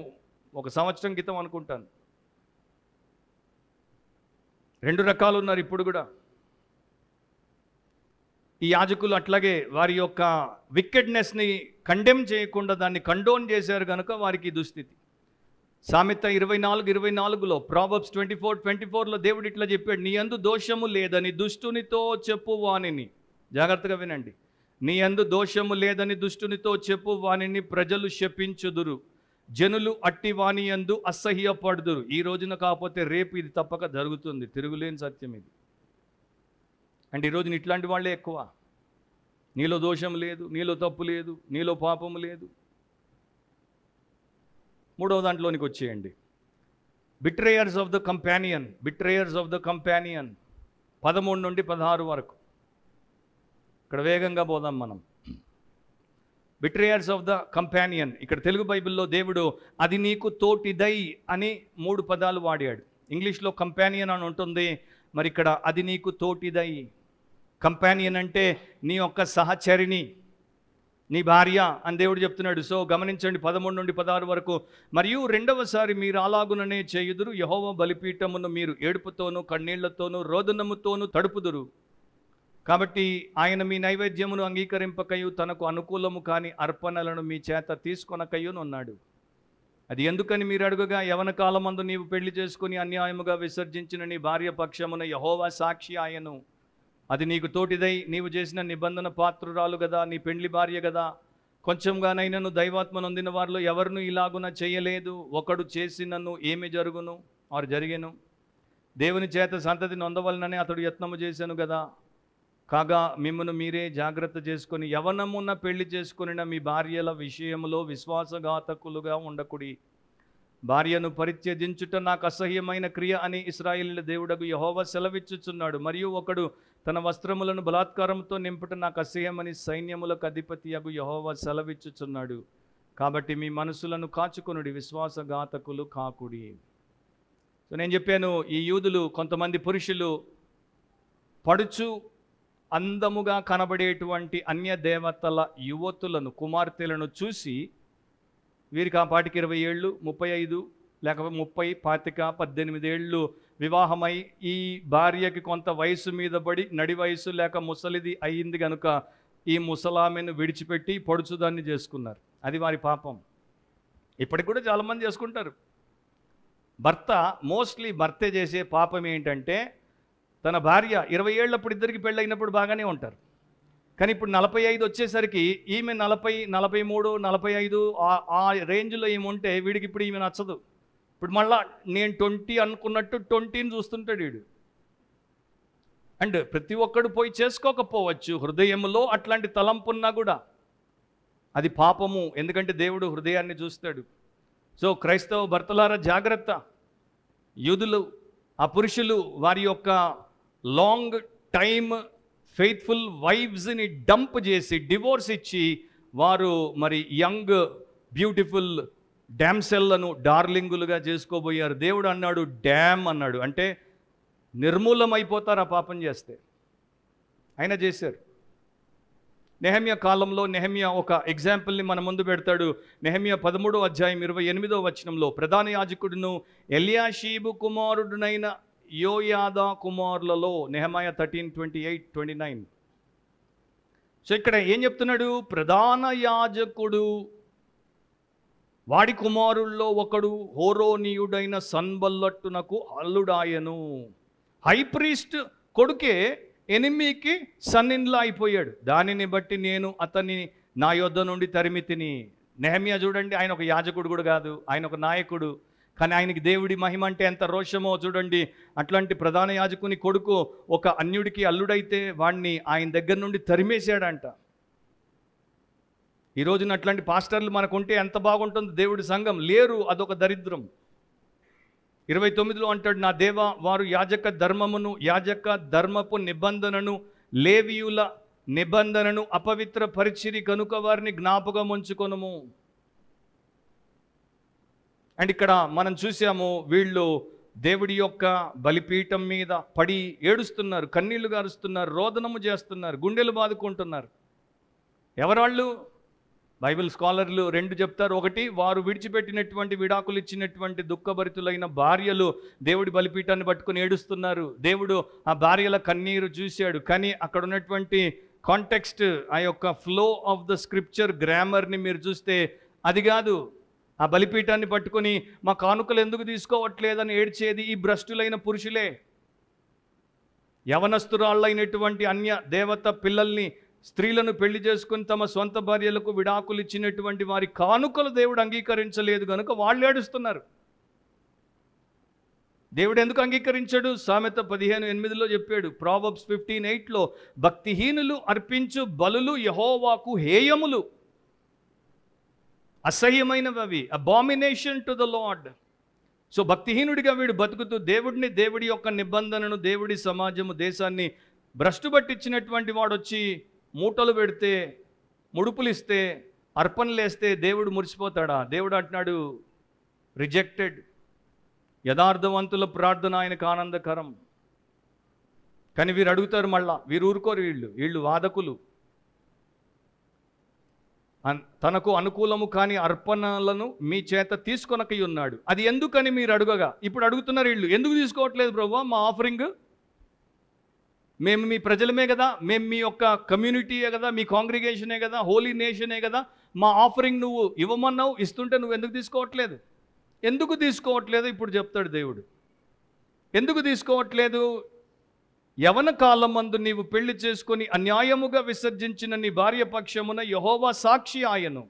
[SPEAKER 1] 1 సంవత్సరం క్రితం అనుకుంటాను. 2 రకాలు ఉన్నారు ఇప్పుడు కూడా. ఈ యాజకులు అట్లాగే వారి యొక్క వికెడ్నెస్ని కండెమ్ చేయకుండా దాన్ని కండోన్ చేశారు కనుక వారికి దుస్థితి. సామెత 24:24 ప్రావర్బ్స్ 24:24 దేవుడు ఇట్లా చెప్పాడు, నీ యందు దోషము లేదని దుష్టునితో చెప్పు వానిని. జాగ్రత్తగా వినండి. నీ యందు దోషము లేదని దుష్టునితో చెప్పు వానిని ప్రజలు శపించుదురు, జనులు అట్టి వాని యందు అసహ్యపడుదురు. ఈ రోజున కాకపోతే రేపు ఇది తప్పక జరుగుతుంది, తిరుగులేని సత్యం ఇది. అంటే ఈ రోజున ఇట్లాంటి వాళ్ళే ఎక్కువ. నీలో దోషం లేదు, నీలో తప్పు లేదు, నీలో పాపము లేదు. 3వ దాంట్లోనికి వచ్చేయండి. Betrayers of the companion, betrayers of the companion 13 నుండి 16 వరకు. ఇక్కడ వేగంగా పోదాం మనం. బిట్రేయర్స్ ఆఫ్ ద కంపానియన్, ఇక్కడ తెలుగు బైబిల్లో దేవుడు అది నీకు తోటిదై అని 3 పదాలు వాడాడు. ఇంగ్లీష్లో కంపానియన్ అని ఉంటుంది, మరి ఇక్కడ అది నీకు తోటిదై. కంపానియన్ అంటే నీ యొక్క సహచరిణి, నీ భార్య అని దేవుడు చెప్తున్నాడు. సో గమనించండి 13 నుండి 16 వరకు. మరియు రెండవసారి మీరు అలాగుననే చేయుదురు, యెహోవా బలిపీఠమును మీరు ఏడుపుతోనూ కన్నీళ్లతోనూ రోదనముతోనూ తడుపుదురు. కాబట్టి ఆయన మీ నైవేద్యమును అంగీకరింపకయు తనకు అనుకూలము కాని అర్పణలను మీ చేత తీసుకొనకయునున్నాడు. అది ఎందుకని మీరు అడుగగా, యవన కాలమందు నీవు పెళ్లి చేసుకుని అన్యాయముగా విసర్జించిన నీ భార్య పక్షమున యెహోవా సాక్షి ఆయను. అది నీకు తోటిదై నీవు చేసిన నిబంధన పాత్రురాలు గదా, నీ పెండ్లి భార్య గదా. కొంచెంగానైనను దైవాత్మ నొందిన వారిలో ఎవరినూ ఇలాగున చేయలేదు. ఒకడు చేసినను ఏమి జరుగును వారు జరిగెను. దేవుని చేత సంతతి నొందవలనని అతడు యత్నము చేశాను గదా. కాగా మిమ్మను మీరే జాగ్రత్త చేసుకొని యవనమున పెళ్లి చేసుకుని మీ భార్యల విషయంలో విశ్వాసఘాతకులుగా ఉండకుడి. భార్యను పరిత్యజించుట నాకు అసహ్యమైన క్రియ అని ఇశ్రాయేలీయుల దేవుడగు యెహోవా సెలవిచ్చుచున్నాడు. మరియు ఒకడు తన వస్త్రములను బలాత్కారంతో నింపుట నాకు అసహ్యమని సైన్యములకు అధిపతియగు యెహోవా సెలవిచ్చుచున్నాడు. కాబట్టి మీ మనసులను కాచుకొనుడి, విశ్వాసఘాతకులు కాకుడి. సో నేను చెప్పాను, ఈ యూదులు కొంతమంది పురుషులు పడుచు అందముగా కనబడేటువంటి అన్య దేవతల యువతులను, కుమార్తెలను చూసి వీరికి ఆ పాటికి 20 ఏళ్ళు, 35 లేకపోతే 30, 25, 18 ఏళ్ళు వివాహమై ఈ భార్యకి కొంత వయసు మీద పడి నడి వయసు లేక ముసలిది అయ్యింది కనుక ఈ ముసలామెను విడిచిపెట్టి పొడుచుదాన్ని చేసుకున్నారు. అది వారి పాపం. ఇప్పటికి కూడా చాలామంది చేసుకుంటారు. మోస్ట్లీ భర్త చేసే పాపం ఏంటంటే, తన భార్య 20 ఏళ్ళప్పుడు ఇద్దరికి పెళ్ళైనప్పుడు బాగానే ఉంటారు. కానీ ఇప్పుడు 45 వచ్చేసరికి ఈమె 40, 43, 45 ఆ రేంజ్లో ఈమె ఉంటే వీడికి ఇప్పుడు ఈమె నచ్చదు. ఇప్పుడు మళ్ళా నేను 20 అనుకున్నట్టు 20ని చూస్తుంటాడు వీడు. అండ్ ప్రతి ఒక్కడు పోయి చేసుకోకపోవచ్చు, హృదయంలో అట్లాంటి తలంపున్నా కూడా అది పాపము. ఎందుకంటే దేవుడు హృదయాన్ని చూస్తాడు. సో క్రైస్తవ భర్తలారా జాగ్రత్త. యూదులు, ఆ పురుషులు వారి యొక్క లాంగ్ టైమ్ ఫెయిత్ఫుల్ వైఫ్స్ని డంప్ చేసి డివోర్స్ ఇచ్చి వారు మరి యంగ్ బ్యూటిఫుల్ డామ్సెల్లను డార్లింగులుగా చేసుకోబోయారు. దేవుడు అన్నాడు డ్యామ్ అన్నాడు, అంటే నిర్మూలమైపోతారు ఆ పాపం చేస్తే. అయినా చేశారు. నెహెమ్యా కాలంలో నెహెమ్యా ఒక ఎగ్జాంపుల్ని మన ముందు పెడతాడు. నెహెమ్యా 13వ అధ్యాయం 28వ వచనంలో, ప్రధాన యాజకుడును ఎల్యాషీబు కుమారుడునైన యోయాదా కుమారులలో, నెహెమయా 13:28-29. సో ఇక్కడ ఏం చెప్తున్నాడు? ప్రధాన యాజకుడు వాడి కుమారుల్లో ఒకడు హోరోనీయుడైన సన్బల్లట్టునకు అల్లుడాయను. హై ప్రీస్ట్ కొడుకే ఎనిమికి సన్నిన్లా అయిపోయాడు. దానిని బట్టి నేను అతన్ని నా యొద్ద నుండి తరిమి తిని. నెహెమ్యా చూడండి, ఆయన ఒక యాజకుడు కూడా కాదు, ఆయన ఒక నాయకుడు. కానీ ఆయనకి దేవుడి మహిమ అంటే ఎంత రోషమో చూడండి. అట్లాంటి ప్రధాన యాజకుని కొడుకు ఒక అన్యుడికి అల్లుడైతే వాడిని ఆయన దగ్గర నుండి తరిమేశాడంట. ఈ రోజున అట్లాంటి పాస్టర్లు మనకుంటే ఎంత బాగుంటుంది. దేవుడి సంఘం లేరు, అదొక దరిద్రం. 29లో అంటాడు, నా దేవా, వారు యాజక ధర్మపు నిబంధనను, లేవీయుల నిబంధనను అపవిత్ర పరిచిరి కనుక వారిని జ్ఞాపకం ఉంచుకొనుము. అండ్ ఇక్కడ మనం చూసాము, వీళ్ళు దేవుడి యొక్క బలిపీఠం మీద పడి ఏడుస్తున్నారు, కన్నీళ్లు గారుస్తున్నారు, రోదనము చేస్తున్నారు, గుండెలు బాదుకుంటున్నారు. ఎవరాళ్ళు? బైబిల్ స్కాలర్లు 2 చెప్తారు. ఒకటి, వారు విడిచిపెట్టినటువంటి విడాకులు ఇచ్చినటువంటి దుఃఖభరితులైన భార్యలు దేవుడి బలిపీఠాన్ని పట్టుకుని ఏడుస్తున్నారు. దేవుడు ఆ భార్యల కన్నీరు చూశాడు. కానీ అక్కడ ఉన్నటువంటి కాంటెక్స్ట్, ఆ యొక్క ఫ్లో ఆఫ్ ద స్క్రిప్చర్ గ్రామర్ని మీరు చూస్తే అది కాదు. ఆ బలిపీఠాన్ని పట్టుకొని మా కానుకలు ఎందుకు తీసుకోవట్లేదని ఏడ్చేది ఈ భ్రష్టులైన పురుషులే. యవనస్తురాళ్ళైనటువంటి అన్య దేవత పిల్లల్ని, స్త్రీలను పెళ్లి చేసుకుని తమ సొంత భార్యలకు విడాకులు ఇచ్చినటువంటి వారి కానుకలు దేవుడు అంగీకరించలేదు కనుక వాళ్ళు ఏడుస్తున్నారు. దేవుడు ఎందుకు అంగీకరించాడు? సామెత 15:8లో చెప్పాడు. ప్రావర్బ్స్ 15:8లో, భక్తిహీనులు అర్పించు బలులు యెహోవాకు హేయములు, అసహ్యమైనవి, abomination to the Lord. So భక్తిహీనుడిగా వీడు బతుకుతూ దేవుడిని, దేవుడి యొక్క నిబంధనను, దేవుడి సమాజము, దేశాన్ని భ్రష్టు పట్టించినటువంటి వాడు వచ్చి మూటలు పెడితే, ముడుపులు ఇస్తే, అర్పణలు వేస్తే దేవుడు మురిసిపోతాడా? దేవుడు అంటున్నాడు రిజెక్టెడ్. యథార్థవంతుల ప్రార్థన ఆయనకు ఆనందకరం. కానీ వీరు అడుగుతారు, మళ్ళా వీరు ఊరుకోరు. వీళ్ళు వాదకులు. తనకు అనుకూలము కాని అర్పణలను మీ చేత తీసుకొనకై ఉన్నాడు. అది ఎందుకని మీరు అడుగగా, ఇప్పుడు అడుగుతున్నారు వీళ్ళు, ఎందుకు తీసుకోవట్లేదు ప్రభువా మా ఆఫరింగ్? మేము మీ ప్రజలమే కదా, మేము మీ యొక్క కమ్యూనిటీయే కదా, మీ కాంగ్రిగేషనే కదా, హోలీ నేషనే కదా, మా ఆఫరింగ్ నువ్వు ఇవ్వమన్నావు, ఇస్తుంటే నువ్వు ఎందుకు తీసుకోవట్లేదు? ఎందుకు తీసుకోవట్లేదు ఇప్పుడు చెప్తాడు దేవుడు. ఎందుకు తీసుకోవట్లేదు? యవన కాలమందు నీవు పెళ్లి చేసుకొని అన్యాయముగా విసర్జించిన నీ భార్య పక్షమున యెహోవా సాక్షి ఆయను.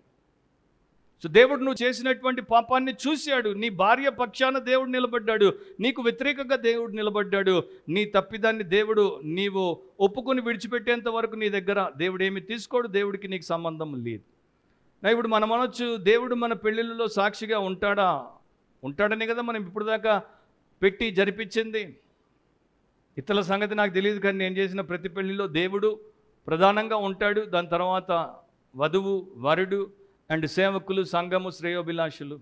[SPEAKER 1] సో దేవుడు నువ్వు చేసినటువంటి పాపాన్ని చూశాడు, నీ భార్య పక్షాన దేవుడు నిలబడ్డాడు, నీకు వ్యతిరేకంగా దేవుడు నిలబడ్డాడు. నీ తప్పిదాన్ని దేవుడు నీవు ఒప్పుకొని విడిచిపెట్టేంత వరకు నీ దగ్గర దేవుడు ఏమి తీసుకోడు, దేవుడికి నీకు సంబంధం లేదు. ఇప్పుడు మనం అనొచ్చు, దేవుడు మన పెళ్ళిళ్ళలో సాక్షిగా ఉంటాడని కదా మనం ఇప్పుడు దాకా పెట్టి జరిపించింది. ఇతరుల సంగతి నాకు తెలియదు, కానీ నేను చేసిన ప్రతి పెళ్లిలో దేవుడు ప్రధానంగా ఉంటాడు. దాని తర్వాత వధువు, వరుడు అండ్ సేవకులు, సంఘము, శ్రేయోభిలాషులు.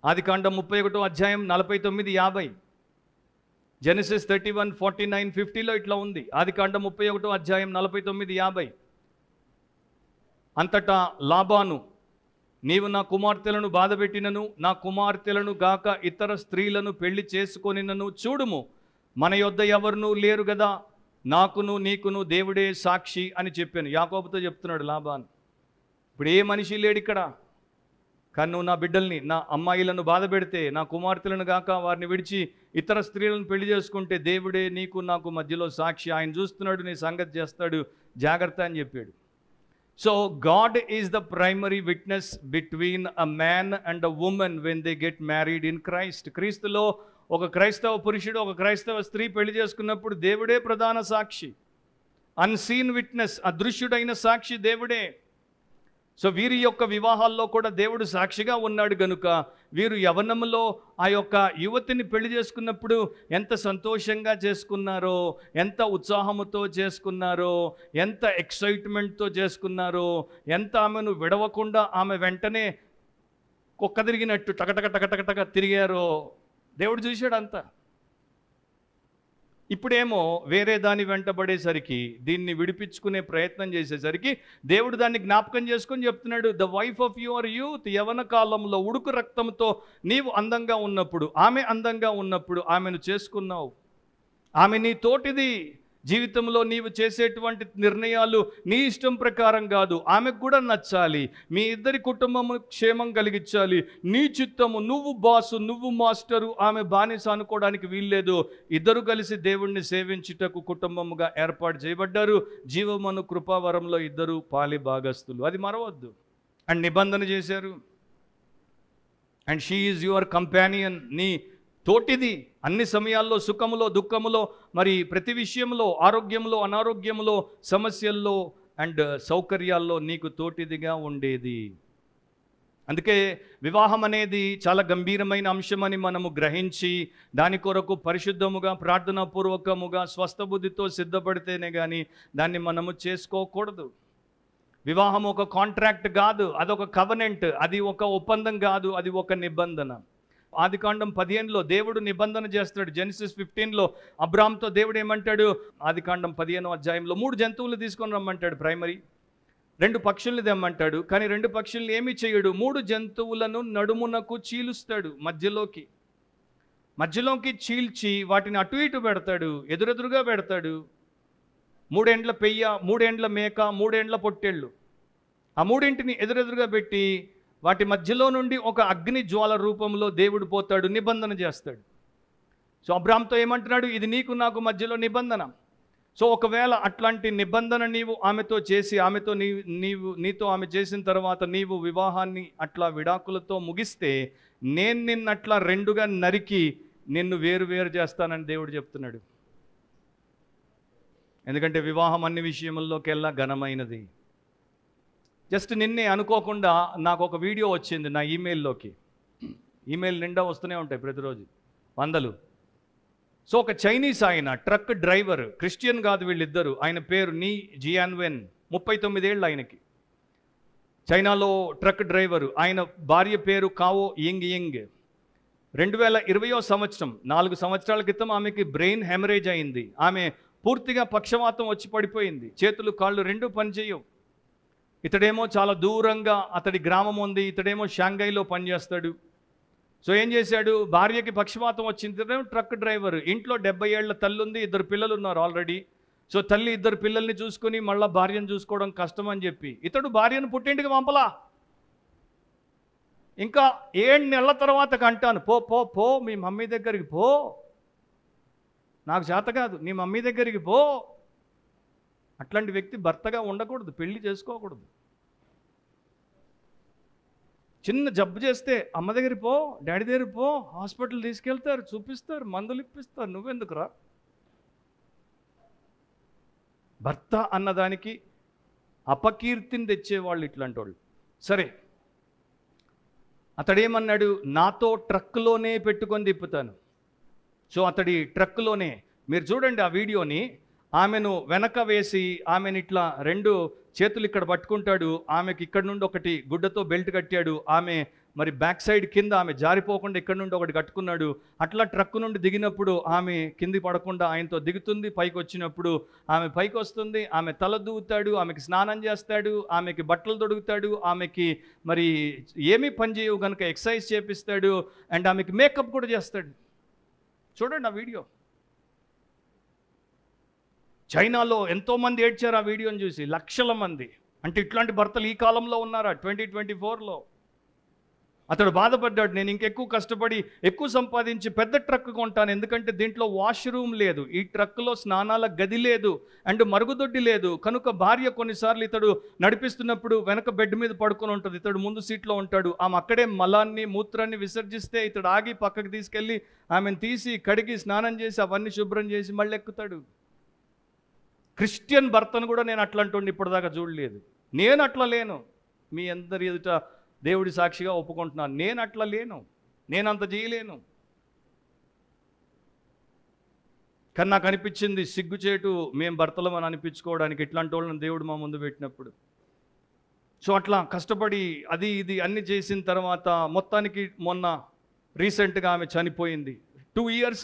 [SPEAKER 1] ఆదికాండం 31 అధ్యాయం 49, 50, జెనసిస్ 31, 49, 50లో ఇట్లా ఉంది. ఆదికాండం 31 అధ్యాయం 49, 50. అంతటా లాబాను, నీవు నా కుమార్తెలను బాధపెట్టినను, నా కుమార్తెలను గాక ఇతర స్త్రీలను పెళ్లి చేసుకొనినను చూడుము, మన యొద్ద ఎవరునూ లేరు కదా, నాకును నీకును దేవుడే సాక్షి అని చెప్పాను. యాకోబుతో చెప్తున్నాడు లాబాను. ఇప్పుడు ఏ మనిషి లేడు ఇక్కడ, కానీ నువ్వు నా బిడ్డల్ని, నా అమ్మాయిలను బాధ పెడితే, నా కుమార్తెలను గాక వారిని విడిచి ఇతర స్త్రీలను పెళ్లి చేసుకుంటే దేవుడే నీకు నాకు మధ్యలో సాక్షి, ఆయన చూస్తున్నాడు, నీ సంగతి చేస్తాడు, జాగ్రత్త అని చెప్పాడు. So God is the primary witness between a man and a woman when they get married in Christ. క్రీస్తులో ఒక క్రైస్తవ పురుషుడు, ఒక క్రైస్తవ స్త్రీ పెళ్లి చేసుకున్నప్పుడు దేవుడే ప్రధాన సాక్షి. అన్సీన్ విట్నెస్, అదృశ్యుడైన సాక్షి దేవుడే. సో వీరి యొక్క వివాహాల్లో కూడా దేవుడు సాక్షిగా ఉన్నాడు గనుక వీరు యవనములో ఆ యొక్క యువతిని పెళ్లి చేసుకున్నప్పుడు ఎంత సంతోషంగా చేసుకున్నారో, ఎంత ఉత్సాహముతో చేసుకున్నారో, ఎంత ఎక్సైట్మెంట్తో చేసుకున్నారో, ఎంత ఆమెను విడవకుండా ఆమె వెంటనే కుక్క తిరిగినట్టు టకటక తిరిగారో దేవుడు చూశాడు అంతా. ఇప్పుడేమో వేరే దాన్ని వెంటబడేసరికి, దీన్ని విడిపించుకునే ప్రయత్నం చేసేసరికి దేవుడు దాన్ని జ్ఞాపకం చేసుకొని చెప్తున్నాడు, the wife of your youth, యవన కాలంలో ఉడుకు రక్తంతో నీవు అందంగా ఉన్నప్పుడు, ఆమె అందంగా ఉన్నప్పుడు ఆమెను చేసుకున్నావు. ఆమె నీ తోటిది. జీవితంలో నీవు చేసేటువంటి నిర్ణయాలు నీ ఇష్టం ప్రకారం కాదు, ఆమెకు కూడా నచ్చాలి. మీ ఇద్దరి కుటుంబము క్షేమం కలిగించాలి. నీ చిత్తము, నువ్వు బాసు, నువ్వు మాస్టరు, ఆమె బానిస అనుకోవడానికి వీల్లేదు. ఇద్దరు కలిసి దేవుణ్ణి సేవించుటకు కుటుంబముగా ఏర్పాటు చేయబడ్డారు. జీవమను కృపావరంలో ఇద్దరు పాలి భాగస్తులు, అది మరవద్దు. అండ్ నిబంధన చేశారు. And she is your companion, నీ తోటిది. అన్ని సమయాల్లో, సుఖములో, దుఃఖములో, మరి ప్రతి విషయంలో, ఆరోగ్యంలో, అనారోగ్యంలో, సమస్యల్లో అండ్ సౌకర్యాల్లో నీకు తోటిదిగా ఉండేది. అందుకే వివాహం అనేది చాలా గంభీరమైన అంశమని మనము గ్రహించి దాని కొరకు పరిశుద్ధముగా, ప్రార్థనాపూర్వకముగా, స్వస్థబుద్ధితో సిద్ధపడితేనే కానీ దాన్ని మనము చేసుకోకూడదు. వివాహం ఒక కాంట్రాక్ట్ కాదు, అదొక కవనెంట్, అది ఒక ఒప్పందం కాదు, అది ఒక నిబంధన. ఆదికాండం 15లో దేవుడు నిబంధన చేస్తాడు. జెనసిస్ 15లో అబ్రామ్తో దేవుడు ఏమంటాడు? ఆదికాండం 15వ అధ్యాయంలో 3 జంతువులు తీసుకొని రమ్మంటాడు, ప్రైమరీ 2 పక్షుల్ని తెమ్మంటాడు. కానీ 2 పక్షుల్ని ఏమీ చేయడు. 3 జంతువులను నడుమునకు చీలుస్తాడు, మధ్యలోకి చీల్చి వాటిని అటు ఇటు పెడతాడు, ఎదురెదురుగా పెడతాడు. 3 ఏండ్ల పెయ్య, 3 ఏండ్ల మేక, 3 ఏండ్ల పొట్టేళ్ళు, ఆ 3ంటిని ఎదురెదురుగా పెట్టి వాటి మధ్యలో నుండి ఒక అగ్ని జ్వాల రూపంలో దేవుడు పోతాడు, నిబంధన చేస్తాడు. సో అబ్రామ్తో ఏమంటున్నాడు? ఇది నీకు నాకు మధ్యలో నిబంధన. సో ఒకవేళ అట్లాంటి నిబంధన నీవు ఆమెతో చేసి, నీతో ఆమె చేసిన తర్వాత నీవు వివాహాన్ని అట్లా విడాకులతో ముగిస్తే, నేను నిన్నట్లా 2గా నరికి నిన్ను వేరు చేస్తానని దేవుడు చెప్తున్నాడు. ఎందుకంటే వివాహం అన్ని విషయముల్లోకెల్లా ఘనమైనది. జస్ట్ నిన్నే అనుకోకుండా నాకు ఒక వీడియో వచ్చింది నా ఈమెయిల్లోకి. ఈమెయిల్ నిండా వస్తూనే ఉంటాయి ప్రతిరోజు, 100. సో ఒక చైనీస్ ఆయన, ట్రక్ డ్రైవర్, క్రిస్టియన్ కాదు వీళ్ళిద్దరు. ఆయన పేరు నీ జియాన్వెన్, 39 ఏళ్ళు ఆయనకి. చైనాలో ట్రక్ డ్రైవరు. ఆయన భార్య పేరు కావో యింగ్. 2020వ సంవత్సరం, 4 సంవత్సరాల క్రితం ఆమెకి బ్రెయిన్ హెమరేజ్ అయింది. ఆమె పూర్తిగా పక్షవాతం వచ్చి పడిపోయింది. చేతులు కాళ్ళు 2 పనిచేయవు. ఇతడేమో చాలా దూరంగా అతడి గ్రామం ఉంది, ఇతడేమో షాంఘైలో పనిచేస్తాడు. సో ఏం చేశాడు, భార్యకి పక్షపాతం వచ్చింది. ఇతడేమో ట్రక్ డ్రైవర్, ఇంట్లో 70 ఏళ్ల తల్లి ఉంది, 2 పిల్లలు ఉన్నారు ఆల్రెడీ. సో తల్లి 2 పిల్లల్ని చూసుకుని మళ్ళీ భార్యను చూసుకోవడం కష్టం అని చెప్పి ఇతడు భార్యను పుట్టింటికి పంపలా. ఇంకా 7 నెలల తర్వాత అంటాను, పో పో పో మీ మమ్మీ దగ్గరికి పో, నాకు చేత కాదు, నీ మమ్మీ దగ్గరికి పో. అట్లాంటి వ్యక్తి భర్తగా ఉండకూడదు, పెళ్లి చేసుకోకూడదు. చిన్న జబ్బు చేస్తే అమ్మ దగ్గరికి పో, డాడీ దగ్గరికి పో, హాస్పిటల్ తీసుకెళ్తారు, చూపిస్తారు, మందులు ఇప్పిస్తారు, నువ్వెందుకురా? భర్త అన్నదానికి అపకీర్తిని తెచ్చేవాళ్ళు ఇట్లాంటి వాళ్ళు. సరే, అతడేమన్నాడు, నాతో ట్రక్కులోనే పెట్టుకొని తిప్పుతాను. సో అతడి ట్రక్కులోనే, మీరు చూడండి ఆ వీడియోని, ఆమెను వెనక వేసి ఆమెను ఇట్లా 2 చేతులు ఇక్కడ పట్టుకుంటాడు, ఆమెకి ఇక్కడ నుండి ఒకటి గుడ్డతో బెల్ట్ కట్టాడు, ఆమె మరి బ్యాక్ సైడ్ కింద ఆమె జారిపోకుండా ఇక్కడ నుండి ఒకటి కట్టుకున్నాడు. అట్లా ట్రక్కు నుండి దిగినప్పుడు ఆమె కింది పడకుండా ఆయనతో దిగుతుంది, పైకి వచ్చినప్పుడు ఆమె పైకి వస్తుంది, ఆమె తల దూవుతాడు, ఆమెకి స్నానం చేస్తాడు, ఆమెకి బట్టలు తొడుగుతాడు, ఆమెకి మరి ఏమీ పని చేయవు కనుక ఎక్సర్సైజ్ చేపిస్తాడు, అండ్ ఆమెకి మేకప్ కూడా చేస్తాడు. చూడండి ఆ వీడియో. చైనాలో ఎంతోమంది ఏడ్చారు ఆ వీడియోని చూసి, లక్షల మంది. అంటే ఇట్లాంటి భర్తలు ఈ కాలంలో ఉన్నారా 2024లో? అతడు బాధపడ్డాడు, నేను ఇంకెక్కువ కష్టపడి ఎక్కువ సంపాదించి పెద్ద ట్రక్ కొంటాను, ఎందుకంటే దీంట్లో వాష్రూమ్ లేదు, ఈ ట్రక్లో స్నానాల గది లేదు, అండ్ మరుగుదొడ్డి లేదు, కనుక భార్య కొన్నిసార్లు ఇతడు నడిపిస్తున్నప్పుడు వెనక బెడ్ మీద పడుకొని ఉంటుంది, ఇతడు ముందు సీట్లో ఉంటాడు, ఆమె అక్కడే మలాన్ని మూత్రాన్ని విసర్జిస్తే ఇతడు ఆగి పక్కకు తీసుకెళ్ళి ఆమెను తీసి కడిగి స్నానం చేసి అవన్నీ శుభ్రం చేసి మళ్ళీ ఎక్కుతాడు. క్రిస్టియన్ భర్తను కూడా నేను అట్లాంటి ఇప్పటిదాకా చూడలేదు. నేను అట్లా లేను, మీ అందరి ఎదుట దేవుడి సాక్షిగా ఒప్పుకుంటున్నాను, నేను అట్లా లేను, నేను అంత చేయలేను. కానీ నాకు అనిపించింది సిగ్గుచేటు మేము భర్తలం అని అనిపించుకోవడానికి ఇట్లాంటి వాళ్ళని దేవుడు మా ముందు పెట్టినప్పుడు. సో అట్లా కష్టపడి అది ఇది అన్ని చేసిన తర్వాత మొత్తానికి మొన్న రీసెంట్గా ఆమె చనిపోయింది. 2 years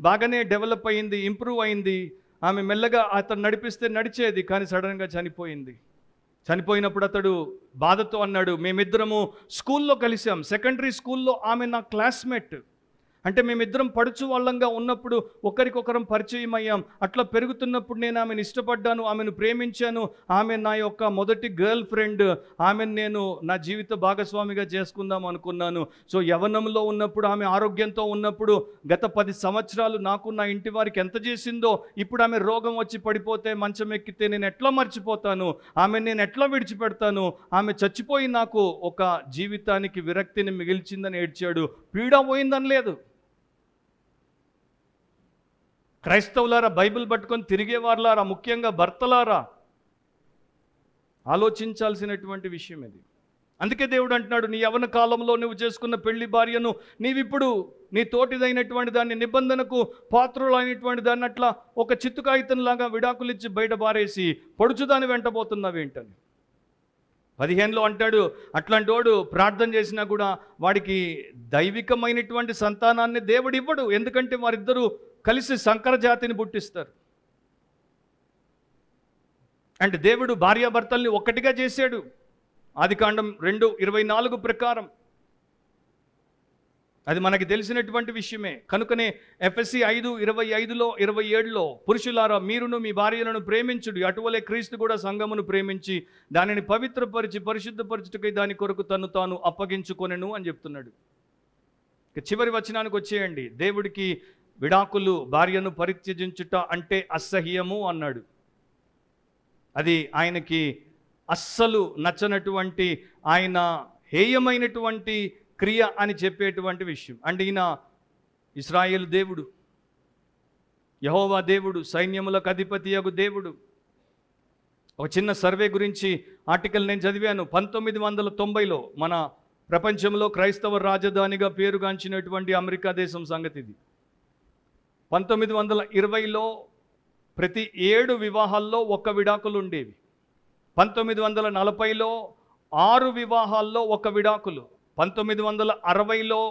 [SPEAKER 1] బాగానే డెవలప్ అయింది, ఇంప్రూవ్ అయింది. ఆమె మెల్లగా అతను నడిపిస్తే నడిచేది, కానీ సడన్గా చనిపోయింది. చనిపోయినప్పుడు అతడు బాధతో అన్నాడు, మేమిద్దరము స్కూల్లో కలిసాం, సెకండరీ స్కూల్లో ఆమె నా క్లాస్మేట్. అంటే మేమిద్దరం పడుచు వాళ్ళంగా ఉన్నప్పుడు ఒకరికొకరం పరిచయం అయ్యాం. అట్లా పెరుగుతున్నప్పుడు నేను ఆమెను ఇష్టపడ్డాను, ఆమెను ప్రేమించాను, ఆమె నా యొక్క మొదటి గర్ల్ ఫ్రెండ్, ఆమెను నేను నా జీవిత భాగస్వామిగా చేసుకుందాం అనుకున్నాను. సో యవ్వనంలో ఉన్నప్పుడు, ఆమె ఆరోగ్యంతో ఉన్నప్పుడు, గత 10 సంవత్సరాలు నాకు నా ఇంటి వారికి ఎంత చేసిందో, ఇప్పుడు ఆమె రోగం వచ్చి పడిపోతే మంచం ఎక్కితే నేను ఎట్లా మర్చిపోతాను, ఆమె నేను ఎట్లా విడిచిపెడతాను, ఆమె చచ్చిపోయి నాకు ఒక జీవితానికి విరక్తిని మిగిల్చిందని ఏడ్చాడు. పీడ పోయిందని లేదు. క్రైస్తవులారా, బైబిల్ పట్టుకొని తిరిగేవారులారా, ముఖ్యంగా భర్తలారా, ఆలోచించాల్సినటువంటి విషయం ఇది. అందుకే దేవుడు అంటున్నాడు, నీ యవ్వన కాలంలో నువ్వు చేసుకున్న పెళ్లి భార్యను నీవిప్పుడు నీ తోటిదైనటువంటి దాన్ని, నిబంధనకు పాత్రులైనటువంటి దాన్ని అట్లా ఒక చిత్తు కాగితంలాగా విడాకులిచ్చి బయట బారేసి పొడుచుదాన్ని వెంటబోతున్నావేంటని. 15లో అంటాడు, అట్లాంటి వాడు ప్రార్థన చేసినా కూడా వాడికి దైవికమైనటువంటి సంతానాన్ని దేవుడు ఇవ్వడు, ఎందుకంటే వారిద్దరూ కలిసి సంకర జాతిని పుట్టిస్తారు. అంటే దేవుడు భార్యాభర్తల్ని ఒక్కటిగా చేశాడు. ఆదికాండం 2:24 ప్రకారం అది మనకి తెలిసినటువంటి విషయమే. కనుకనే ఎఫెసీ 5:25లో 27లో, పురుషులారా మీరును మీ భార్యలను ప్రేమించుడు, అటువలే క్రీస్తు కూడా సంఘమును ప్రేమించి దానిని పవిత్రపరిచి పరిశుద్ధపరచుటకై దాని కొరకు తను తాను అప్పగించుకొనెను అని చెప్తున్నాడు. చివరి వచనానికి వచ్చేయండి. దేవుడికి విడాకులు, భార్యను పరిత్యజించుట అంటే అసహ్యము అన్నాడు. అది ఆయనకి అస్సలు నచ్చనటువంటి, ఆయన హేయమైనటువంటి క్రియ అని చెప్పేటువంటి విషయం. అంటే ఈయన ఇశ్రాయేలు దేవుడు, యెహోవా దేవుడు, సైన్యములకు అధిపతియగు దేవుడు. ఒక చిన్న సర్వే గురించి ఆర్టికల్ నేను చదివాను. 1990లో మన ప్రపంచంలో క్రైస్తవ రాజధానిగా పేరుగాంచినటువంటి అమెరికా దేశం సంగతి ఇది. 1920లో ప్రతి 7 వివాహాల్లో 1 విడాకులు ఉండేవి. 1940లో 6 వివాహాల్లో 1 విడాకులు. 1960లో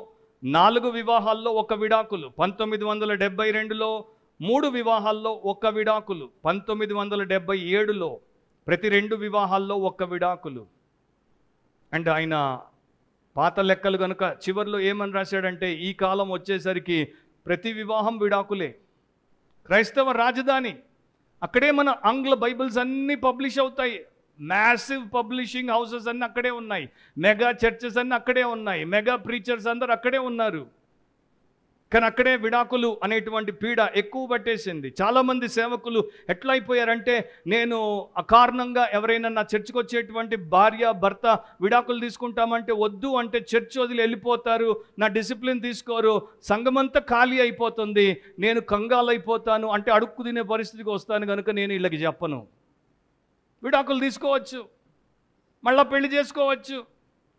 [SPEAKER 1] 4 వివాహాల్లో 1 విడాకులు. 1972లో 3 వివాహాల్లో 1 విడాకులు. 1977లో ప్రతి 2 వివాహాల్లో 1 విడాకులు. అండ్ ఆయన పాత లెక్కలు కనుక చివరిలో ఏమని రాశాడంటే, ఈ కాలం వచ్చేసరికి ప్రతి వివాహం విడాకులే. క్రైస్తవ రాజధాని, అక్కడే మన ఆంగ్ల బైబిల్స్ అన్నీ పబ్లిష్ అవుతాయి. మ్యాసివ్ పబ్లిషింగ్ హౌసెస్ అన్నీ అక్కడే ఉన్నాయి, మెగా చర్చెస్ అన్నీ అక్కడే ఉన్నాయి, మెగా ప్రీచర్స్ అందరూ అక్కడే ఉన్నారు. కానీ అక్కడే విడాకులు అనేటువంటి పీడ ఎక్కువ పట్టేసింది. చాలామంది సేవకులు ఎట్లా అయిపోయారంటే, నేను అకారణంగా ఎవరైనా నా చర్చికి వచ్చేటువంటి భార్య భర్త విడాకులు తీసుకుంటామంటే వద్దు అంటే చర్చ్ వదిలి వెళ్ళిపోతారు, నా డిసిప్లిన్ తీసుకోరు, సంఘమంతా ఖాళీ అయిపోతుంది, నేను కంగాలైపోతాను అంటే అడుక్కు తినే పరిస్థితికి వస్తాను కనుక నేను వీళ్ళకి చెప్పను. విడాకులు తీసుకోవచ్చు, మళ్ళీ పెళ్లి చేసుకోవచ్చు,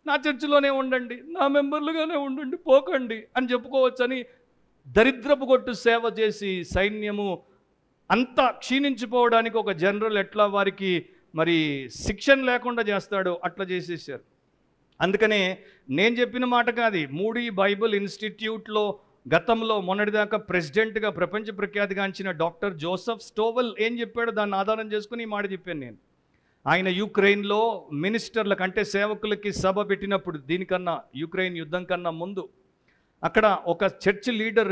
[SPEAKER 1] నా చర్చిలోనే ఉండండి, నా మెంబర్లుగానే ఉండండి, పోకండి అని చెప్పుకోవచ్చు అని దరిద్రపు కొట్టు సేవ చేసి సైన్యము అంతా క్షీణించిపోవడానికి ఒక జనరల్ ఎట్లా వారికి మరి శిక్షణ లేకుండా చేస్తాడో అట్లా చేసేసారు. అందుకనే నేను చెప్పిన మాట కాదు, మూడీ బైబిల్ ఇన్స్టిట్యూట్లో గతంలో మొన్నటిదాకా ప్రెసిడెంట్గా ప్రపంచ ప్రఖ్యాతిగాంచిన డాక్టర్ జోసెఫ్ స్టోవెల్ ఏం చెప్పాడో దాన్ని ఆధారం చేసుకుని ఈ మాట చెప్పాను నేను. ఆయన యుక్రెయిన్లో మినిస్టర్లకు అంటే సేవకులకి సభ పెట్టినప్పుడు, దీనికన్నా యుక్రెయిన్ యుద్ధం కన్నా ముందు అక్కడ ఒక చర్చ్ లీడర్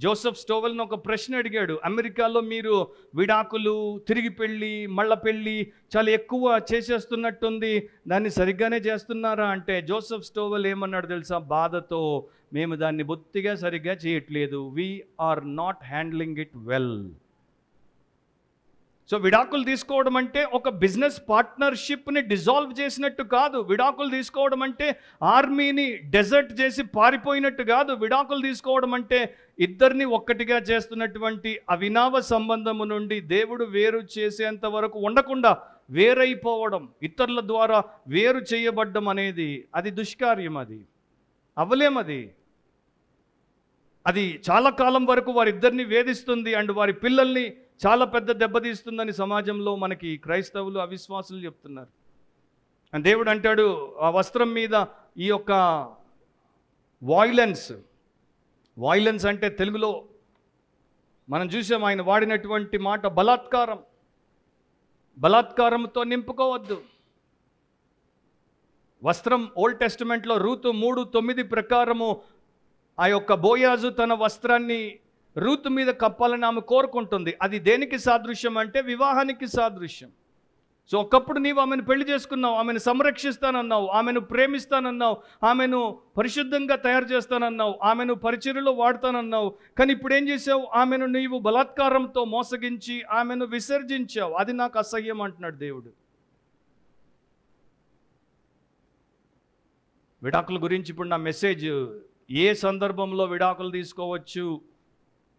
[SPEAKER 1] జోసెఫ్ స్టోవెల్ని ఒక ప్రశ్న అడిగాడు, అమెరికాలో మీరు విడాకులు, తిరిగి పెళ్ళి, మళ్ళా పెళ్ళి చాలా ఎక్కువ చేసేస్తున్నట్టుంది, దాన్ని సరిగ్గానే చేస్తున్నారా అంటే జోసెఫ్ స్టోవెల్ ఏమన్నాడు తెలుసా, బాధతో, మేము దాన్ని బొత్తిగా సరిగ్గా చేయట్లేదు, we are not handling it well. So విడాకులు తీసుకోవడం అంటే ఒక బిజినెస్ పార్ట్నర్షిప్ని డిజాల్వ్ చేసినట్టు కాదు. విడాకులు తీసుకోవడం అంటే ఆర్మీని డెజర్ట్ చేసి పారిపోయినట్టు కాదు. విడాకులు తీసుకోవడం అంటే ఇద్దరిని ఒక్కటిగా చేస్తున్నటువంటి అవినావ సంబంధము నుండి దేవుడు వేరు చేసేంత వరకు ఉండకుండా వేరైపోవడం, ఇతరుల ద్వారా వేరు చేయబడ్డం అనేది అది దుష్కార్యం, అది అవ్వలేమది. అది చాలా కాలం వరకు వారిద్దరిని వేధిస్తుంది అండ్ వారి పిల్లల్ని చాలా పెద్ద దెబ్బతీస్తుందని సమాజంలో మనకి క్రైస్తవులు అవిశ్వాసులు చెప్తున్నారు. అండ్ దేవుడు అంటాడు ఆ వస్త్రం మీద ఈ యొక్క వాయిలెన్స్ అంటే తెలుగులో మనం చూసాం ఆయన వాడినటువంటి మాట బలాత్కారంతో నింపుకోవద్దు. వస్త్రం ఓల్డ్ టెస్టిమెంట్లో రూతు 3:9 ప్రకారము ఆ యొక్క బోయాజు తన వస్త్రాన్ని రూతు మీద కప్పాలని ఆమె కోరుకుంటుంది. అది దేనికి సాదృశ్యం అంటే వివాహానికి సాదృశ్యం. సో ఒకప్పుడు నీవు ఆమెను పెళ్లి చేసుకున్నావు, ఆమెను సంరక్షిస్తానన్నావు, ఆమెను ప్రేమిస్తానన్నావు, ఆమెను పరిశుద్ధంగా తయారు చేస్తానన్నావు, ఆమెను పరిచర్యలో వాడతానన్నావు. కానీ ఇప్పుడు ఏం చేసావు, ఆమెను నీవు బలాత్కారంతో మోసగించి ఆమెను విసర్జించావు. అది నాకు అసహ్యం అంటున్నాడు దేవుడు. విడాకుల గురించి ఇప్పుడు నా మెసేజ్ ఏ సందర్భంలో విడాకులు తీసుకోవచ్చు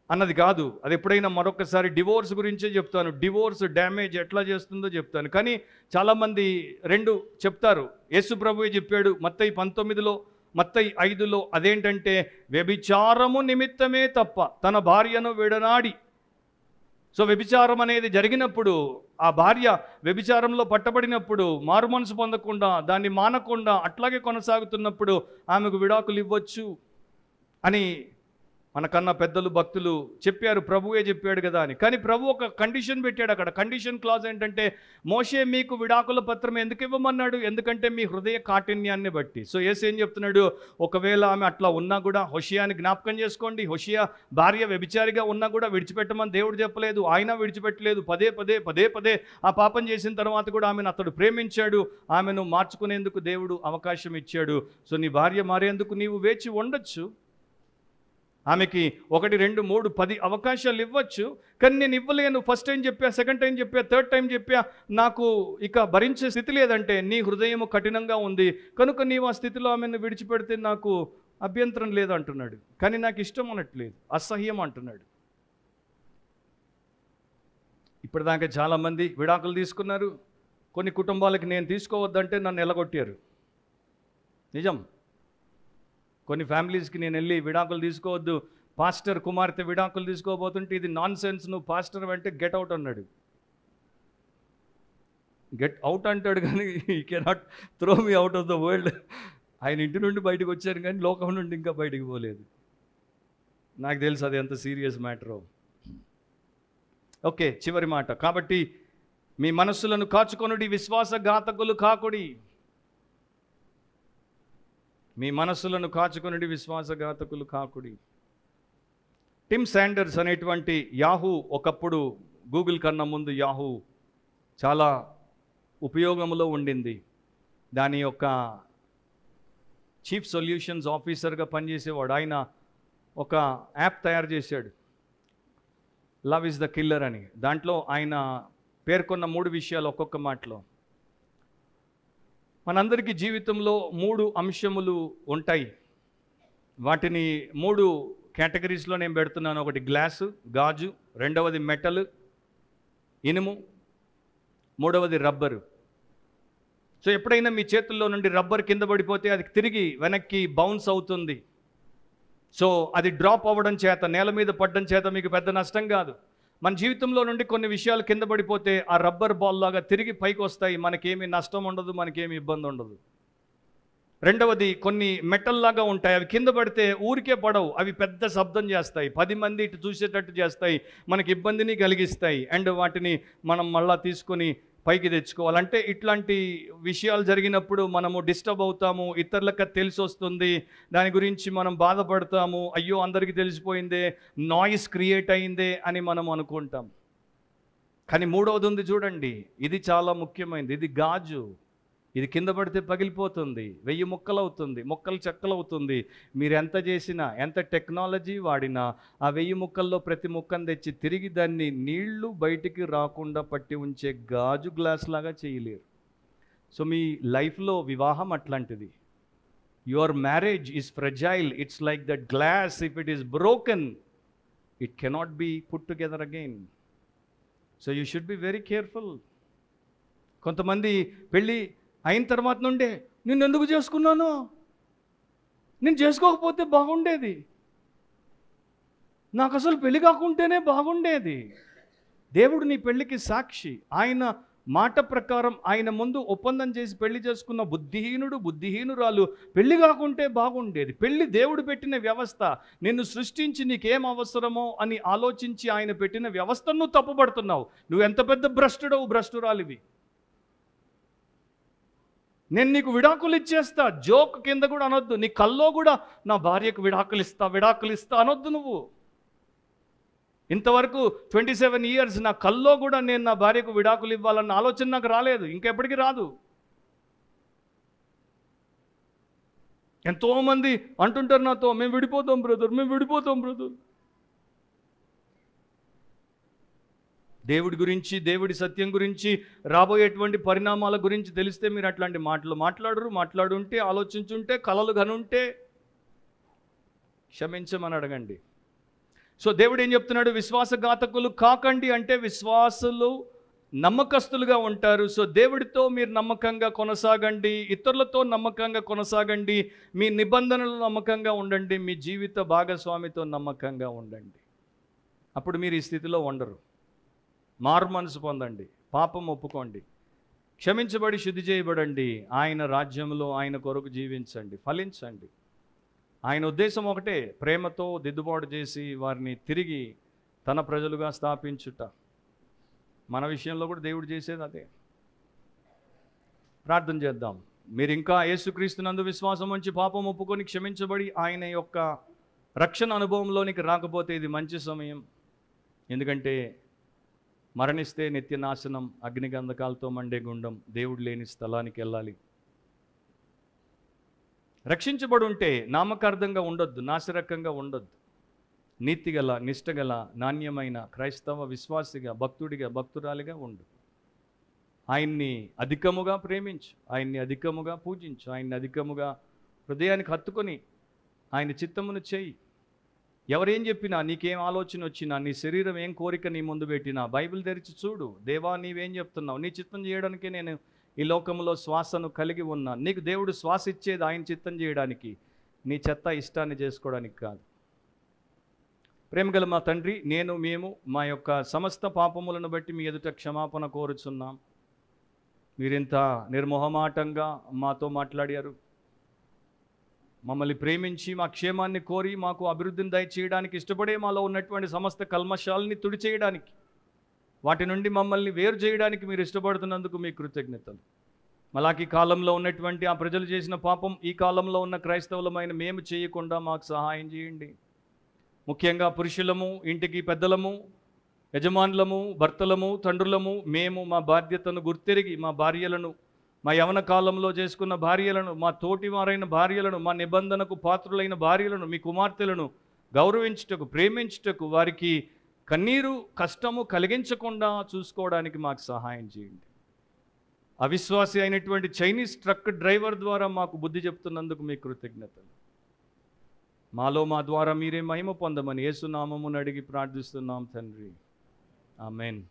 [SPEAKER 1] అన్నది కాదు. అది ఎప్పుడైనా మరొకసారి డివోర్స్ గురించే చెప్తాను, డివోర్స్ డ్యామేజ్ ఎట్లా చేస్తుందో చెప్తాను. కానీ చాలామంది 2 చెప్తారు. యేసు ప్రభువే చెప్పాడు మత్తయి 19లో, మత్తయి 5లో, అదేంటంటే వ్యభిచారము నిమిత్తమే తప్ప తన భార్యను విడనాడి. సో వ్యభిచారం అనేది జరిగినప్పుడు ఆ భార్య వ్యభిచారంలో పట్టబడినప్పుడు మారు మనసు పొందకుండా దాన్ని మానకుండా అట్లాగే కొనసాగుతున్నప్పుడు ఆమెకు విడాకులు ఇవ్వచ్చు అని మనకన్నా పెద్దలు భక్తులు చెప్పారు, ప్రభువే చెప్పాడు కదా అని. కానీ ప్రభు ఒక కండిషన్ పెట్టాడు అక్కడ. కండిషన్ క్లాజ్ ఏంటంటే, మోషే మీకు విడాకుల పత్రం ఎందుకు ఇవ్వమన్నాడు, ఎందుకంటే మీ హృదయ కాఠిన్యాన్ని బట్టి. సో యేసు ఏం చెప్తున్నాడు, ఒకవేళ ఆమె అట్లా ఉన్నా కూడా హోషేయాని జ్ఞాపకం చేసుకోండి. హోషేయ భార్య వ్యభిచారిగా ఉన్నా కూడా విడిచిపెట్టమని దేవుడు చెప్పలేదు, ఆయన విడిచిపెట్టలేదు. పదే పదే ఆ పాపం చేసిన తర్వాత కూడా ఆమెను అతడు ప్రేమించాడు, ఆమెను మార్చుకునేందుకు దేవుడు అవకాశం ఇచ్చాడు. సో నీ భార్య మారేందుకు నీవు వేచి ఉండొచ్చు, ఆమెకి 1, 2, 3, 10 అవకాశాలు ఇవ్వచ్చు. కానీ నేను ఇవ్వలేను, ఫస్ట్ టైం చెప్పా, సెకండ్ టైం చెప్పా, థర్డ్ టైం చెప్పా, నాకు ఇక భరించే స్థితి లేదంటే నీ హృదయం కఠినంగా ఉంది కనుక నీవు ఆ స్థితిలో ఆమెను విడిచిపెడితే నాకు అభ్యంతరం లేదంటున్నాడు. కానీ నాకు ఇష్టం అనట్లేదు, అసహ్యం అంటున్నాడు. ఇప్పటిదాకా చాలామంది విడాకులు తీసుకున్నారు. కొన్ని కుటుంబాలకి నేను తీసుకోవద్దంటే నన్ను ఎలగొట్టారు. నిజం. కొన్ని ఫ్యామిలీస్కి నేను వెళ్ళి విడాకులు తీసుకోవద్దు, పాస్టర్ కుమార్తె విడాకులు తీసుకోబోతుంటే ఇది నాన్ సెన్స్, నువ్వు పాస్టర్ అంటే గెట్ అవుట్ అన్నాడు. గెట్ అవుట్ అంటాడు కానీ ఈ cannot throw me out of the world. ఆయన ఇంటి నుండి బయటకు వచ్చారు కానీ లోకం నుండి ఇంకా బయటికి పోలేదు. నాకు తెలుసు అది ఎంత సీరియస్ మ్యాటరో. ఓకే, చివరి మాట. కాబట్టి మీ మనస్సులను కాచుకొనుడి, విశ్వాసఘాతకులు కాకుడి. మీ మనస్సులను కాచుకొనుడి, విశ్వాసఘాతకులు కాకుడి. టిమ్ శాండర్స్ అనేటువంటి యాహూ, ఒకప్పుడు గూగుల్ కన్నా ముందు యాహూ చాలా ఉపయోగంలో ఉండింది. దాని యొక్క చీఫ్ సొల్యూషన్స్ ఆఫీసర్గా పనిచేసేవాడు. ఆయన ఒక యాప్ తయారు చేశాడు, లవ్ ఇస్ ద కిల్లర్ అని. దాంట్లో ఆయన పేర్కొన్న 3 విషయాలు ఒక్కొక్క మాటలో. మనందరికీ జీవితంలో 3 అంశములు ఉంటాయి. వాటిని 3 కేటగిరీస్లో నేను పెడుతున్నాను. ఒకటి గ్లాసు, గాజు, రెండవది మెటల్, ఇనుము, మూడవది రబ్బరు. సో ఎప్పుడైనా మీ చేతుల్లో నుండి రబ్బర్ కింద పడిపోతే అది తిరిగి వెనక్కి బౌన్స్ అవుతుంది. సో అది డ్రాప్ అవ్వడం చేత, నేల మీద పడడం చేత మీకు పెద్ద నష్టం కాదు. మన జీవితంలో నుండి కొన్ని విషయాలు కింద పడిపోతే ఆ రబ్బర్ బాల్ లాగా తిరిగి పైకి వస్తాయి. మనకేమీ నష్టం ఉండదు, మనకేమీ ఇబ్బంది ఉండదు. రెండవది కొన్ని మెటల్ లాగా ఉంటాయి. అవి కింద పడితే ఊరికే పడవు, అవి పెద్ద శబ్దం చేస్తాయి, 10 మంది ఇటు చూసేటట్టు చేస్తాయి, మనకి ఇబ్బందిని కలిగిస్తాయి. అండ్ వాటిని మనం మళ్ళా తీసుకొని పైకి తెచ్చుకోవాలంటే ఇట్లాంటి విషయాలు జరిగినప్పుడు మనము డిస్టర్బ్ అవుతాము, ఇతరులకు తెలిసి వస్తుంది, దాని గురించి మనం బాధపడతాము. అయ్యో అందరికీ తెలిసిపోయిందే, నాయిస్ క్రియేట్ అయిందే అని మనం అనుకుంటాం. కానీ మూడవది ఉంది చూడండి, ఇది చాలా ముఖ్యమైనది. ఇది గాజు. ఇది కింద పడితే పగిలిపోతుంది, 1000 ముక్కలు అవుతుంది, ముక్కలు చెక్కలు అవుతుంది. మీరు ఎంత చేసినా, ఎంత టెక్నాలజీ వాడినా ఆ 1000 ముక్కల్లో ప్రతి ముక్కను తెచ్చి తిరిగి దాన్ని నీళ్లు బయటికి రాకుండా పట్టి ఉంచే గాజు గ్లాస్ లాగా చేయలేరు. సో మీ లైఫ్లో వివాహం అట్లాంటిది. Your marriage is fragile. It's like that glass. If it is broken, it cannot be put together again. So you should be very careful. కొంతమంది పెళ్ళి అయిన తర్వాత నుండే, నిన్ను ఎందుకు చేసుకున్నాను, నేను చేసుకోకపోతే బాగుండేది, నాకు అసలు పెళ్ళి కాకుంటేనే బాగుండేది. దేవుడు నీ పెళ్ళికి సాక్షి. ఆయన మాట ప్రకారం ఆయన ముందు ఒప్పందం చేసి పెళ్లి చేసుకున్న బుద్ధిహీనుడు, బుద్ధిహీనురాలు పెళ్లి కాకుంటే బాగుండేది. పెళ్లి దేవుడు పెట్టిన వ్యవస్థ. నిన్ను సృష్టించి నీకేం అవసరమో అని ఆలోచించి ఆయన పెట్టిన వ్యవస్థను నువ్వు తప్పుపడుతున్నావు. నువ్వు ఎంత పెద్ద భ్రష్టుడవు, భ్రష్టురాలివి. నేను నీకు విడాకులు ఇచ్చేస్తా, జోక్ కింద కూడా అనొద్దు. నీ కల్లో కూడా నా భార్యకు విడాకులు ఇస్తా అనొద్దు నువ్వు. ఇంతవరకు 27 years నా కల్లో కూడా నేను నా భార్యకు విడాకులు ఇవ్వాలన్న ఆలోచన నాకు రాలేదు, ఇంకెప్పటికీ రాదు. ఎంతోమంది అంటుంటారు నాతో, మేము విడిపోతాం బ్రదర్. దేవుడి గురించి, దేవుడి సత్యం గురించి, రాబోయేటువంటి పరిణామాల గురించి తెలిస్తే మీరు అట్లాంటి మాటలు మాట్లాడుంటే, ఆలోచించుంటే, కలలు కనుంటే క్షమించమని అడగండి. సో దేవుడు ఏం చెప్తున్నాడు? విశ్వాసఘాతకులు కాకండి అంటే విశ్వాసులు నమ్మకస్తులుగా ఉంటారు. సో దేవుడితో మీరు నమ్మకంగా కొనసాగండి, ఇతరులతో నమ్మకంగా కొనసాగండి, మీ నిబంధనలు నమ్మకంగా ఉండండి, మీ జీవిత భాగస్వామితో నమ్మకంగా ఉండండి. అప్పుడు మీరు ఈ స్థితిలో ఉండరు. మారు మనసు పొందండి, పాపం ఒప్పుకోండి, క్షమించబడి శుద్ధి చేయబడండి, ఆయన రాజ్యంలో ఆయన కొరకు జీవించండి, ఫలించండి. ఆయన ఉద్దేశం ఒకటే, ప్రేమతో దిద్దుబాటు చేసి వారిని తిరిగి తన ప్రజలుగా స్థాపించుట. మన విషయంలో కూడా దేవుడు చేసేది అదే. ప్రార్థన చేద్దాం. మీరు ఇంకా యేసుక్రీస్తునందు విశ్వాసం ఉంచి పాపం ఒప్పుకొని క్షమించబడి ఆయన యొక్క రక్షణ అనుభవంలోనికి రాకపోతే ఇది మంచి సమయం. ఎందుకంటే మరణిస్తే నిత్య నాశనం, అగ్నిగంధకాలతో మండే గుండం, దేవుడు లేని స్థలానికి వెళ్ళాలి. రక్షించబడి ఉంటే నామకార్థంగా ఉండొద్దు, నాసిరకంగా ఉండొద్దు. నీతిగల, నిష్టగల, నాణ్యమైన క్రైస్తవ విశ్వాసిగా, భక్తుడిగా, భక్తురాలిగా ఉండు. ఆయన్ని అధికముగా ప్రేమించు, ఆయన్ని అధికముగా పూజించు, ఆయన్ని అధికముగా హృదయానికి హత్తుకొని ఆయన చిత్తమును చేయి. ఎవరేం చెప్పినా, నీకేం ఆలోచన వచ్చినా, నీ శరీరం ఏం కోరిక నీ ముందు పెట్టినా బైబిల్ తెరిచి చూడు. దేవా నీవేం చెప్తున్నావు? నీ చిత్తం చేయడానికే నేను ఈ లోకంలో శ్వాసను కలిగి ఉన్నా. నీకు దేవుడు శ్వాస ఇచ్చేది ఆయన చిత్తం చేయడానికి, నీ చెత్త ఇష్టాన్ని చేసుకోవడానికి కాదు. ప్రేమగల మా తండ్రి, మేము మా యొక్క సమస్త పాపములను బట్టి మీ ఎదుట క్షమాపణ కోరుచున్నాం. మీరింత నిర్మోహమాటంగా మాతో మాట్లాడారు. మమ్మల్ని ప్రేమించి మా క్షేమాన్ని కోరి మాకు అభివృద్ధిని దయచేయడానికి ఇష్టపడే మాలో ఉన్నటువంటి సమస్త కల్మషాలని తుడిచేయడానికి వాటి నుండి మమ్మల్ని వేరు చేయడానికి మీరు ఇష్టపడుతున్నందుకు మీ కృతజ్ఞతలు. మలాకి కాలంలో ఉన్నటువంటి ఆ ప్రజలు చేసిన పాపం ఈ కాలంలో ఉన్న క్రైస్తవులమైన మేము చేయకుండా మాకు సహాయం చేయండి. ముఖ్యంగా పురుషులము, ఇంటికి పెద్దలము, యజమానులము, భర్తలము, తండ్రులము మేము మా బాధ్యతను గుర్తెరిగి మా భార్యలను, మా యవన కాలంలో చేసుకున్న భార్యలను, మా తోటివారైన భార్యలను, మా నిబంధనకు పాత్రులైన భార్యలను, మీ కుమార్తెలను గౌరవించుటకు, ప్రేమించుటకు, వారికి కన్నీరు కష్టము కలిగించకుండా చూసుకోవడానికి మాకు సహాయం చేయండి. అవిశ్వాసి అయినటువంటి చైనీస్ ట్రక్ డ్రైవర్ ద్వారా మాకు బుద్ధి చెప్తున్నందుకు మీ కృతజ్ఞతలు. మాలో మా ద్వారా మీరే మహిమ పొందమని యేసు నామమున అడిగి ప్రార్థిస్తున్నాం తండ్రి. ఆమేన్.